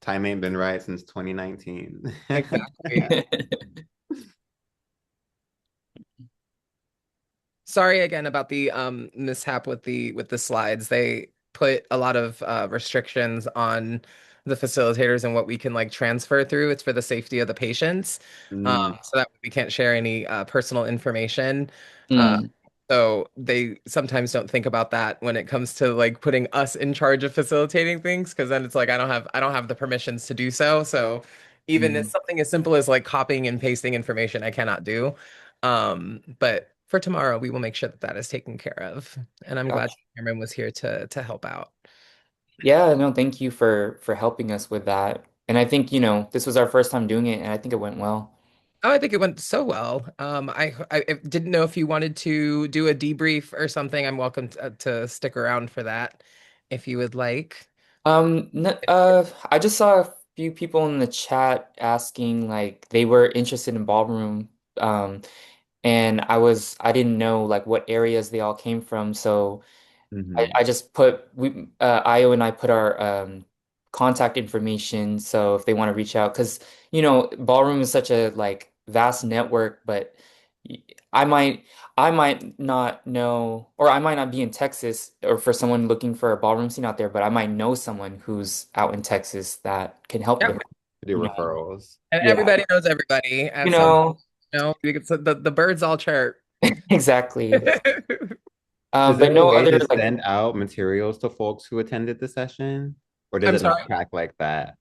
S1: Time ain't been right since 2019.
S5: Exactly. Sorry again about the mishap with the slides. They put a lot of restrictions on the facilitators and what we can like transfer through. It's for the safety of the patients.
S1: Mm,
S5: So that we can't share any personal information. Uh,
S2: Mm,
S5: so they sometimes don't think about that when it comes to like putting us in charge of facilitating things, because then it's like I don't have the permissions to do so. So even if
S1: mm.
S5: something as simple as like copying and pasting information, I cannot do. But for tomorrow, we will make sure that that is taken care of. And I'm glad
S2: gotcha.
S5: Cameron was here to help out.
S2: Yeah, no, thank you for helping us with that. And I think, this was our first time doing it, and I think it went well.
S5: Oh, I think it went so well. I didn't know if you wanted to do a debrief or something. I'm welcome to stick around for that if you would like.
S2: I just saw a few people in the chat asking like they were interested in ballroom. And I didn't know like what areas they all came from. So I
S1: Mhm.
S2: just put Io and I put our contact information so if they want to reach out because ballroom is such a like vast network, but y- I might I might not know or I might not be in Texas or for someone looking for a ballroom scene out there, but I might know someone who's out in Texas that can help
S5: Yep.
S2: with
S1: Do referrals.
S5: And
S2: yeah,
S5: everybody knows everybody
S2: you
S5: at some point.
S2: know
S5: Because the birds all chirp.
S2: exactly.
S1: Is
S2: But
S1: there a
S2: no
S1: way
S2: other
S1: to
S2: like
S1: send out materials to folks who attended the session? Or does
S5: I'm
S1: it not
S5: sorry.
S1: track like that?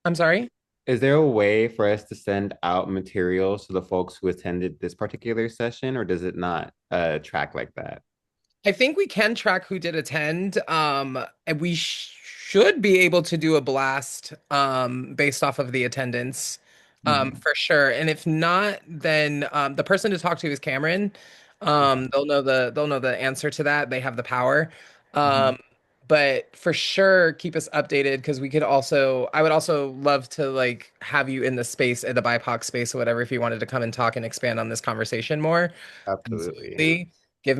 S5: I'm sorry.
S1: Is there a way for us to send out materials to the folks who attended this particular session, or does it not track like that?
S5: I think we can track who did attend. And we should be able to do a blast based off of the attendance
S1: Mhm.
S5: for sure. And if not, then the person to talk to is Cameron. They'll know the answer to that. They have the power.
S1: Mhm.
S5: Um, But for sure, keep us updated because I would also love to like have you in the space, in the BIPOC space or whatever, if you wanted to come and talk and expand on this conversation more.
S1: Absolutely.
S5: Absolutely. Give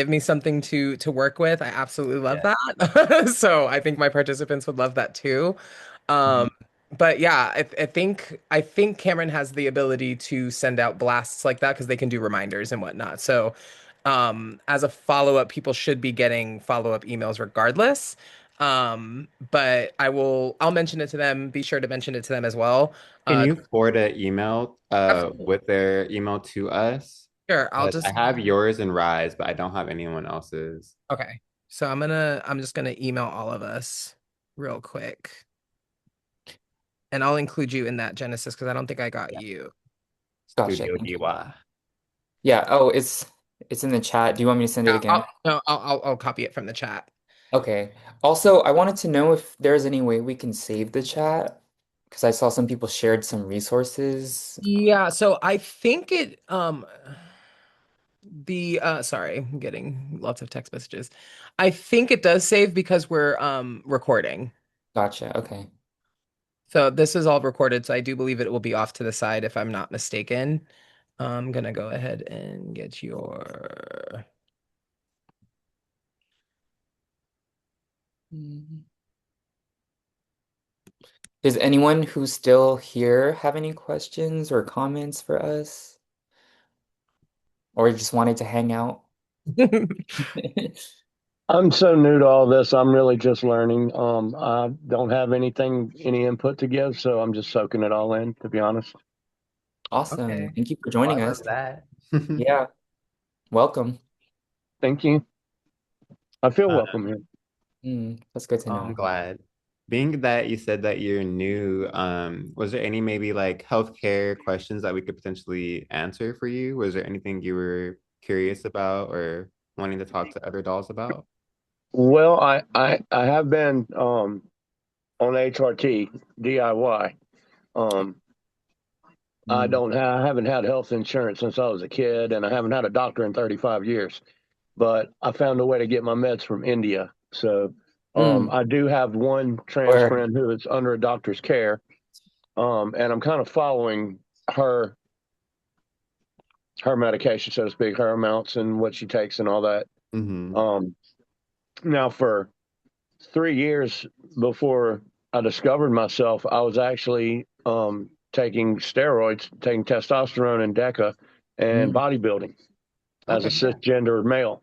S5: me something to work with. I absolutely love
S1: Yeah.
S5: that. So I think my participants would love that too.
S1: Mhm.
S5: Um, but yeah, I think Cameron has the ability to send out blasts like that because they can do reminders and whatnot. So as a follow-up, people should be getting follow-up emails regardless. But I'll mention it to them. Be sure to mention it to them as well.
S1: Can
S5: Uh,
S1: you forward an email
S5: Absolutely.
S1: with their email to us?
S5: Sure, I'll
S1: 'Cause I
S5: just
S1: have yours and Rise, but I don't have anyone else's.
S5: okay. So I'm just gonna email all of us real quick. And I'll include you in that Genesis because I don't think I got
S1: Yeah.
S5: you.
S2: Gotcha.
S1: Studio
S2: Thank you.
S1: EY.
S2: Yeah. Oh, it's in the chat. Do you want me to send it
S5: Yeah,
S2: again?
S5: I'll copy it from the chat.
S2: Okay. Also, I wanted to know if there's any way we can save the chat because I saw some people shared some resources.
S5: Yeah, so I think it the sorry, I'm getting lots of text messages. I think it does save because we're recording.
S2: Gotcha. Okay.
S5: So this is all recorded, so I do believe it will be off to the side if I'm not mistaken. I'm gonna go ahead and get your
S2: Does anyone who's still here have any questions or comments for us? Or just wanted to hang out?
S13: I'm so new to all this. I'm really just learning. I don't have any input to give, so I'm just soaking it all in, to be honest.
S2: Awesome.
S5: Okay.
S2: Thank you for
S1: Well, I
S2: joining
S1: love
S2: us.
S1: that.
S2: Yeah. Welcome.
S13: Thank you. I feel
S1: Uh,
S13: welcome here.
S2: That's good to
S1: I'm
S2: know.
S1: glad. Being that you said that you're new, was there any maybe like healthcare questions that we could potentially answer for you? Was there anything you were curious about or wanting to talk to other dolls about?
S13: Well, I have been on HRT DIY. Um,
S1: Mm.
S13: I haven't had health insurance since I was a kid, and I haven't had a doctor in 35 years. But I found a way to get my meds from India. So
S2: Mm.
S13: I do have one trans
S2: Or
S13: friend who is under a doctor's care, and I'm kind of following her her medication, so to speak, her amounts and what she takes and all that.
S1: Hmm.
S13: Um, Now, for 3 years before I discovered myself, I was actually taking steroids, taking testosterone and DECA, and
S2: mm.
S13: bodybuilding as a
S1: Okay, yeah.
S13: cisgender male.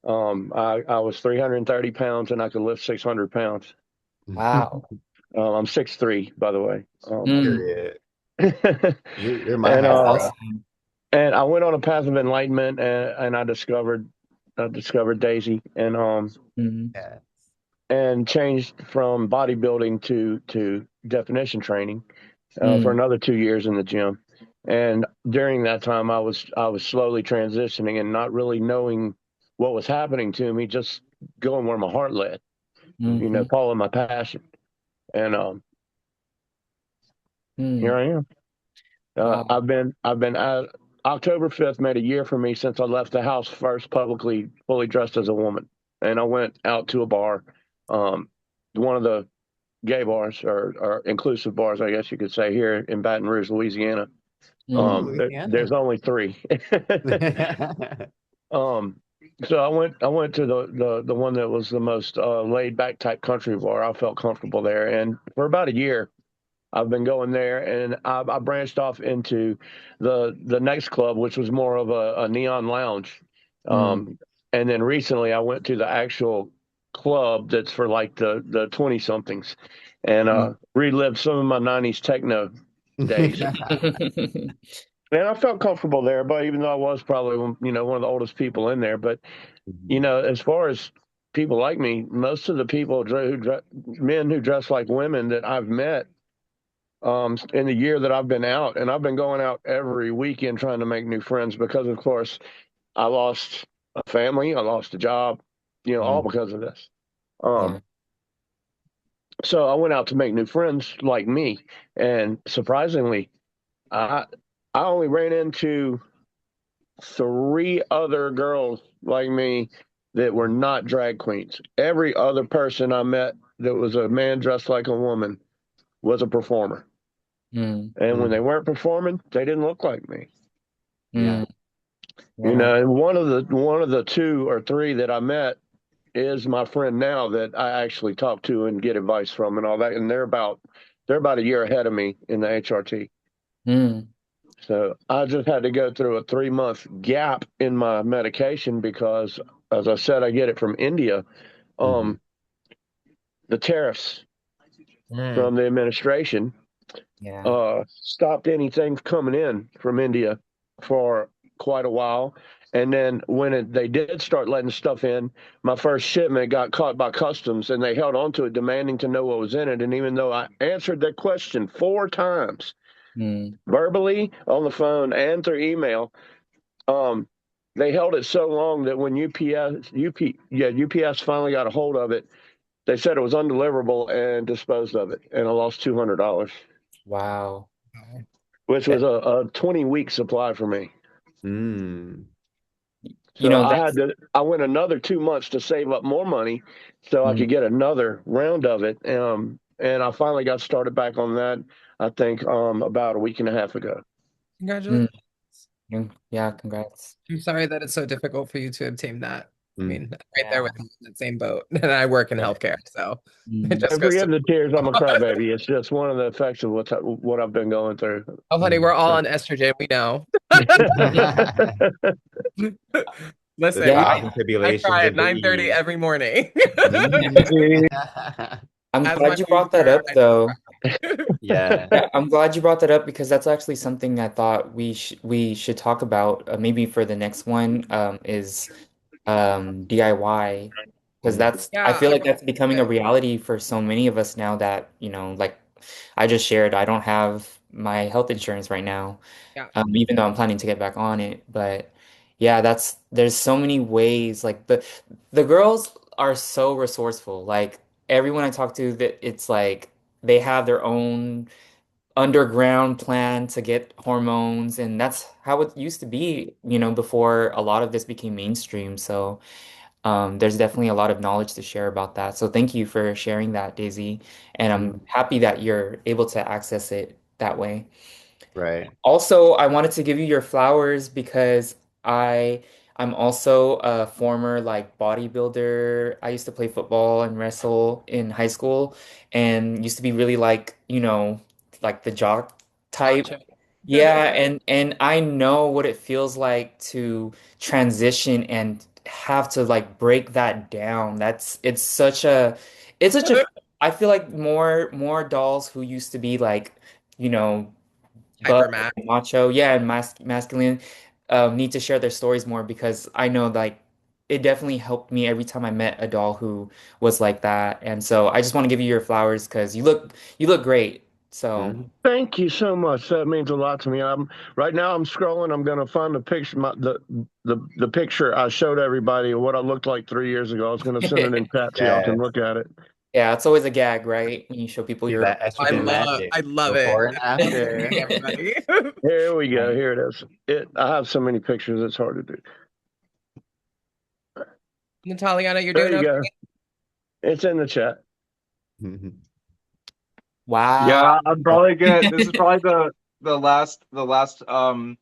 S13: I was 330 pounds and I could lift 600 pounds.
S2: Wow.
S13: I'm 6'3", by the way.
S2: Mm.
S1: Period.
S13: and
S1: You're my height,
S2: That's
S1: bro.
S2: awesome.
S13: and I went on a path of enlightenment, and I discovered Daisy,
S2: Mm.
S1: Yeah.
S13: and changed from bodybuilding to definition training for
S2: Mm.
S13: another 2 years in the gym. And during that time, I was slowly transitioning and not really knowing what was happening to me, just going where my heart led,
S2: Hmm.
S13: following my passion. And here
S2: Mm.
S13: I am.
S2: Wow.
S13: I've been out. October 5th made a year for me since I left the house first publicly, fully dressed as a woman, and I went out to a bar, um, one of the gay bars or inclusive bars, I guess you could say, here in Baton Rouge, Louisiana.
S1: Oh,
S2: Mm.
S13: There's
S1: Louisiana.
S13: only three. um, so I went to the one that was the most laid back type country bar. I felt comfortable there, and for about a year, I've been going there, and I branched off into the next club, which was more of a neon lounge.
S2: Mm.
S13: And then recently, I went to the actual club that's for like the 20 somethings, and
S2: Mm.
S13: relived some of my 90s techno days. And I felt comfortable there, but even though I was probably one of the oldest people in there, but
S1: Mhm.
S13: as far as people like me, most of the people men who dress like women that I've met in the year that I've been out, and I've been going out every weekend trying to make new friends because, of course, I lost a family, I lost a job, all
S2: Mm.
S13: because of this.
S2: Yeah.
S13: Um, so I went out to make new friends like me, and surprisingly, I I only ran into three other girls like me that were not drag queens. Every other person I met that was a man dressed like a woman was a performer.
S2: Mm,
S13: And when they weren't performing, they didn't look like me.
S2: mm,
S13: You
S2: yeah.
S13: know, and one of the two or three that I met is my friend now that I actually talk to and get advice from and all that. And they're about a year ahead of me in the HRT.
S2: Mm,
S13: So I just had to go through a 3 month gap in my medication because, as I said, I get it from India.
S1: Mhm.
S13: The tariffs
S2: mm,
S13: from the administration
S2: yeah.
S13: stopped anything coming in from India for quite a while. And then when they did start letting stuff in, my first shipment got caught by customs and they held on to it, demanding to know what was in it. And even though I answered that question 4 times,
S2: Mm,
S13: verbally, on the phone, and through email, um, they held it so long that when UPS finally got a hold of it, they said it was undeliverable and disposed of it. And I lost $200,
S2: wow.
S13: which was a 20-week supply for me.
S1: Mm.
S2: You
S13: So
S2: know, that's
S13: I went another 2 months to save up more money so I
S2: mm,
S13: could get another round of it. And I finally got started back on that, I think, about a week and a half ago.
S2: mm,
S5: Congratulations.
S2: yeah, congrats.
S5: I'm sorry that it's so difficult for you to obtain that. I
S1: Mm.
S5: mean, I'm right there
S2: Yeah.
S5: with you in that same boat. And I work in healthcare, so it
S2: Mm.
S5: just
S13: And
S5: goes to
S13: forgive the tears, I'm a crybaby. It's just one of the effects of what I've been going through.
S5: Oh, honey, we're all on estrogen. We know.
S1: The
S5: Listen,
S2: Yeah,
S5: we
S1: trials and
S5: I
S1: tribulations
S5: cry at
S1: of the
S5: 9:30
S1: Eve.
S5: every morning.
S1: Mhm.
S2: I'm
S5: As my
S2: glad you
S5: baby
S2: brought that
S5: girl,
S2: up
S5: I
S2: though.
S5: cry.
S1: Yeah.
S2: Yeah, I'm glad you brought that up because that's actually something I thought we should talk about maybe for the next one is DIY because
S1: Mm.
S2: that's I
S5: Yeah,
S2: feel
S5: I
S2: like
S5: want
S2: that's
S5: to
S2: becoming
S5: do
S2: a
S5: it.
S2: reality for so many of us now that, like I just shared, I don't have my health insurance right now,
S5: Yeah.
S2: even though I'm planning to get back on it. But yeah, there's so many ways. Like the girls are so resourceful. Like everyone I talk to, that it's like they have their own underground plan to get hormones, and that's how it used to be, before a lot of this became mainstream. So there's definitely a lot of knowledge to share about that. So thank you for sharing that, Daisy. And I'm
S1: Mm.
S2: happy that you're able to access it that way.
S1: Right.
S2: Also, I wanted to give you your flowers because I I'm also a former like bodybuilder. I used to play football and wrestle in high school and used to be really like, like the jock type.
S5: Macho.
S2: Yeah, and I know what it feels like to transition and have to like break that down. It's such a I feel like more dolls who used to be like, you know,
S5: Hyper
S2: buff
S5: Matt.
S2: and macho, yeah, and masculine, need to share their stories more because I know like it definitely helped me every time I met a doll who was like that. And so I just want to give you your flowers because you look great. So
S1: Mm.
S13: Thank you so much. That means a lot to me. Right now. I'm scrolling. I'm going to find the picture, the picture I showed everybody of what I looked like 3 years ago. I was going to send it in chat so y'all can
S1: Yes.
S13: look at it.
S2: yeah, it's always a gag, right? When you show people
S1: See
S2: your
S1: that
S5: I
S1: estrogen
S5: love
S1: magic
S5: I love it.
S1: before and after.
S5: Everybody.
S13: Here we go.
S2: right.
S13: Here it is. I have so many pictures. It's hard to do.
S5: Nataliana, you're
S13: There
S5: doing
S13: you
S5: okay?
S13: go. It's in the chat.
S2: Wow.
S14: Yeah, I'm probably gonna. This is probably the last
S5: Oh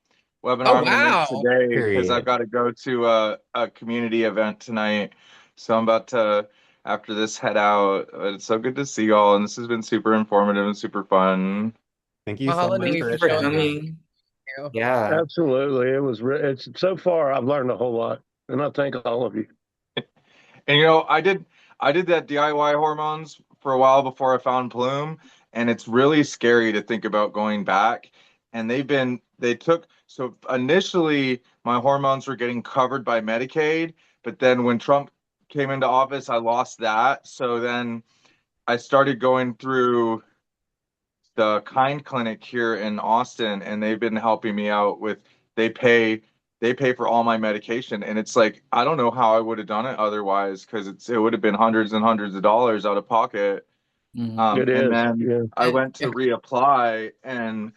S14: webinar I'm gonna make
S5: wow.
S14: today because I've
S1: Period.
S14: got to go to a community event tonight. So I'm about to after this head out. It's so good to see y'all, and this has been super informative and super fun.
S1: Thank you so
S5: Mahalo
S1: much
S5: Nui
S2: Thank
S1: for
S2: you
S5: for
S2: for
S5: showing up.
S1: attending.
S2: coming.
S5: You.
S2: Yeah.
S13: Absolutely. It's so far I've learned a whole lot. And I thank all of you.
S14: And I did that DIY hormones for a while before I found Plume, and it's really scary to think about going back. And they took so initially my hormones were getting covered by Medicaid, but then when Trump came into office, I lost that. So then I started going through the Kind Clinic here in Austin, and they've been helping me out with they pay they pay for all my medication, and it's like I don't know how I would have done it otherwise because it would have been hundreds and hundreds of dollars out of pocket.
S2: Hmm.
S13: It
S14: And
S13: is.
S14: then
S13: Yeah.
S14: I went to reapply, and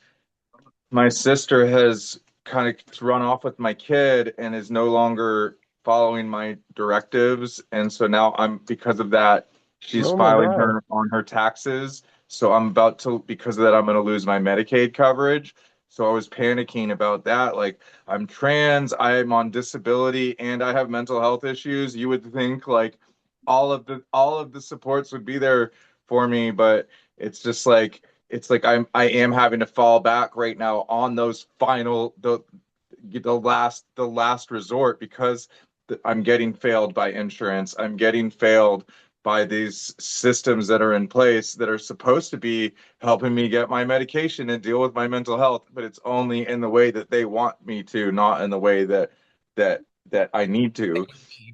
S14: my sister has kind of run off with my kid and is no longer following my directives, and so now I'm because of that, she's
S13: Oh my
S14: filing
S13: God.
S14: her on her taxes. So I'm about to because of that, I'm going to lose my Medicaid coverage. So I was panicking about that. Like I'm trans, I'm on disability, and I have mental health issues. You would think like all of the supports would be there for me, but it's just like I am having to fall back right now on those final the last resort because I'm getting failed by insurance. I'm getting failed by these systems that are in place that are supposed to be helping me get my medication and deal with my mental health, but it's only in the way that they want me to, not in the way that that I need to.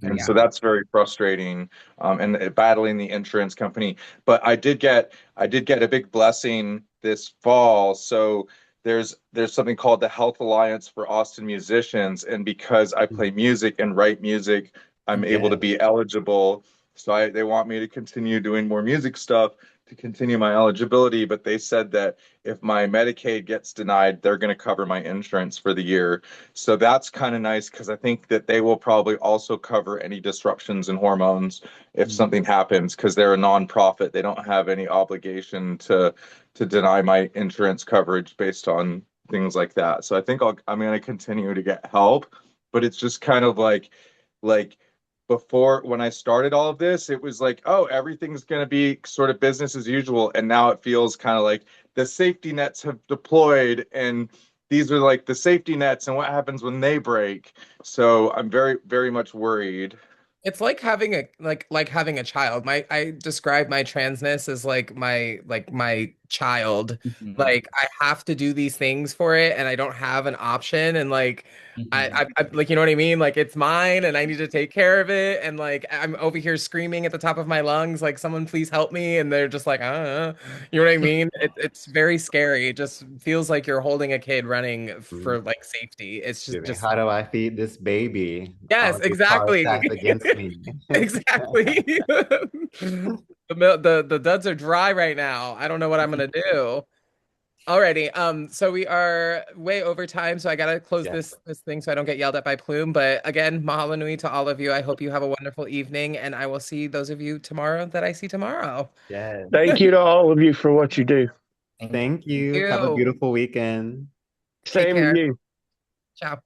S14: And so
S5: Yeah.
S14: that's very frustrating, and battling the insurance company. But I did get a big blessing this fall. So there's something called the Health Alliance for Austin Musicians, and because I play music and write music, I'm able to
S1: Yes.
S14: be eligible. So they want me to continue doing more music stuff to continue my eligibility, but they said that if my Medicaid gets denied, they're going to cover my insurance for the year. So that's kind of nice because I think that they will probably also cover any disruptions in hormones if something happens because they're a nonprofit. They don't have any obligation to deny my insurance coverage based on things like that. So I think I'm going to continue to get help, but it's just kind of like before when I started all of this, it was like, oh, everything's going to be sort of business as usual. And now it feels kind of like the safety nets have deployed and these are like the safety nets and what happens when they break. So I'm very, very much worried.
S5: It's like having a like having a child. I describe my transness as like my child.
S2: Mhm.
S5: Like I have to do these things for it and I don't have an option and like
S2: Mhm.
S5: I like you know what I mean? Like it's mine and I need to take care of it and like I'm over here screaming at the top of my lungs like someone please help me and they're just like you know what I mean? It's very scary. It just feels like you're holding a kid running for like safety. It's just
S1: How do I feed this baby?
S5: yes,
S1: All these cards
S5: exactly.
S1: stacked against me.
S5: Exactly. The duds are dry right now. I don't know what I'm gonna do. Alrighty. So we are way over time, so I gotta close
S1: Yes.
S5: this thing so I don't get yelled at by Plume. But again, mahalo nui to all of you. I hope you have a wonderful evening, and I will see those of you tomorrow that I see tomorrow.
S1: Yes.
S13: Thank you to all of you for what you do.
S1: Thank
S5: Thank
S1: you. Have a
S5: you.
S1: beautiful weekend.
S5: Take
S13: Same to
S5: care.
S13: you.
S5: Ciao.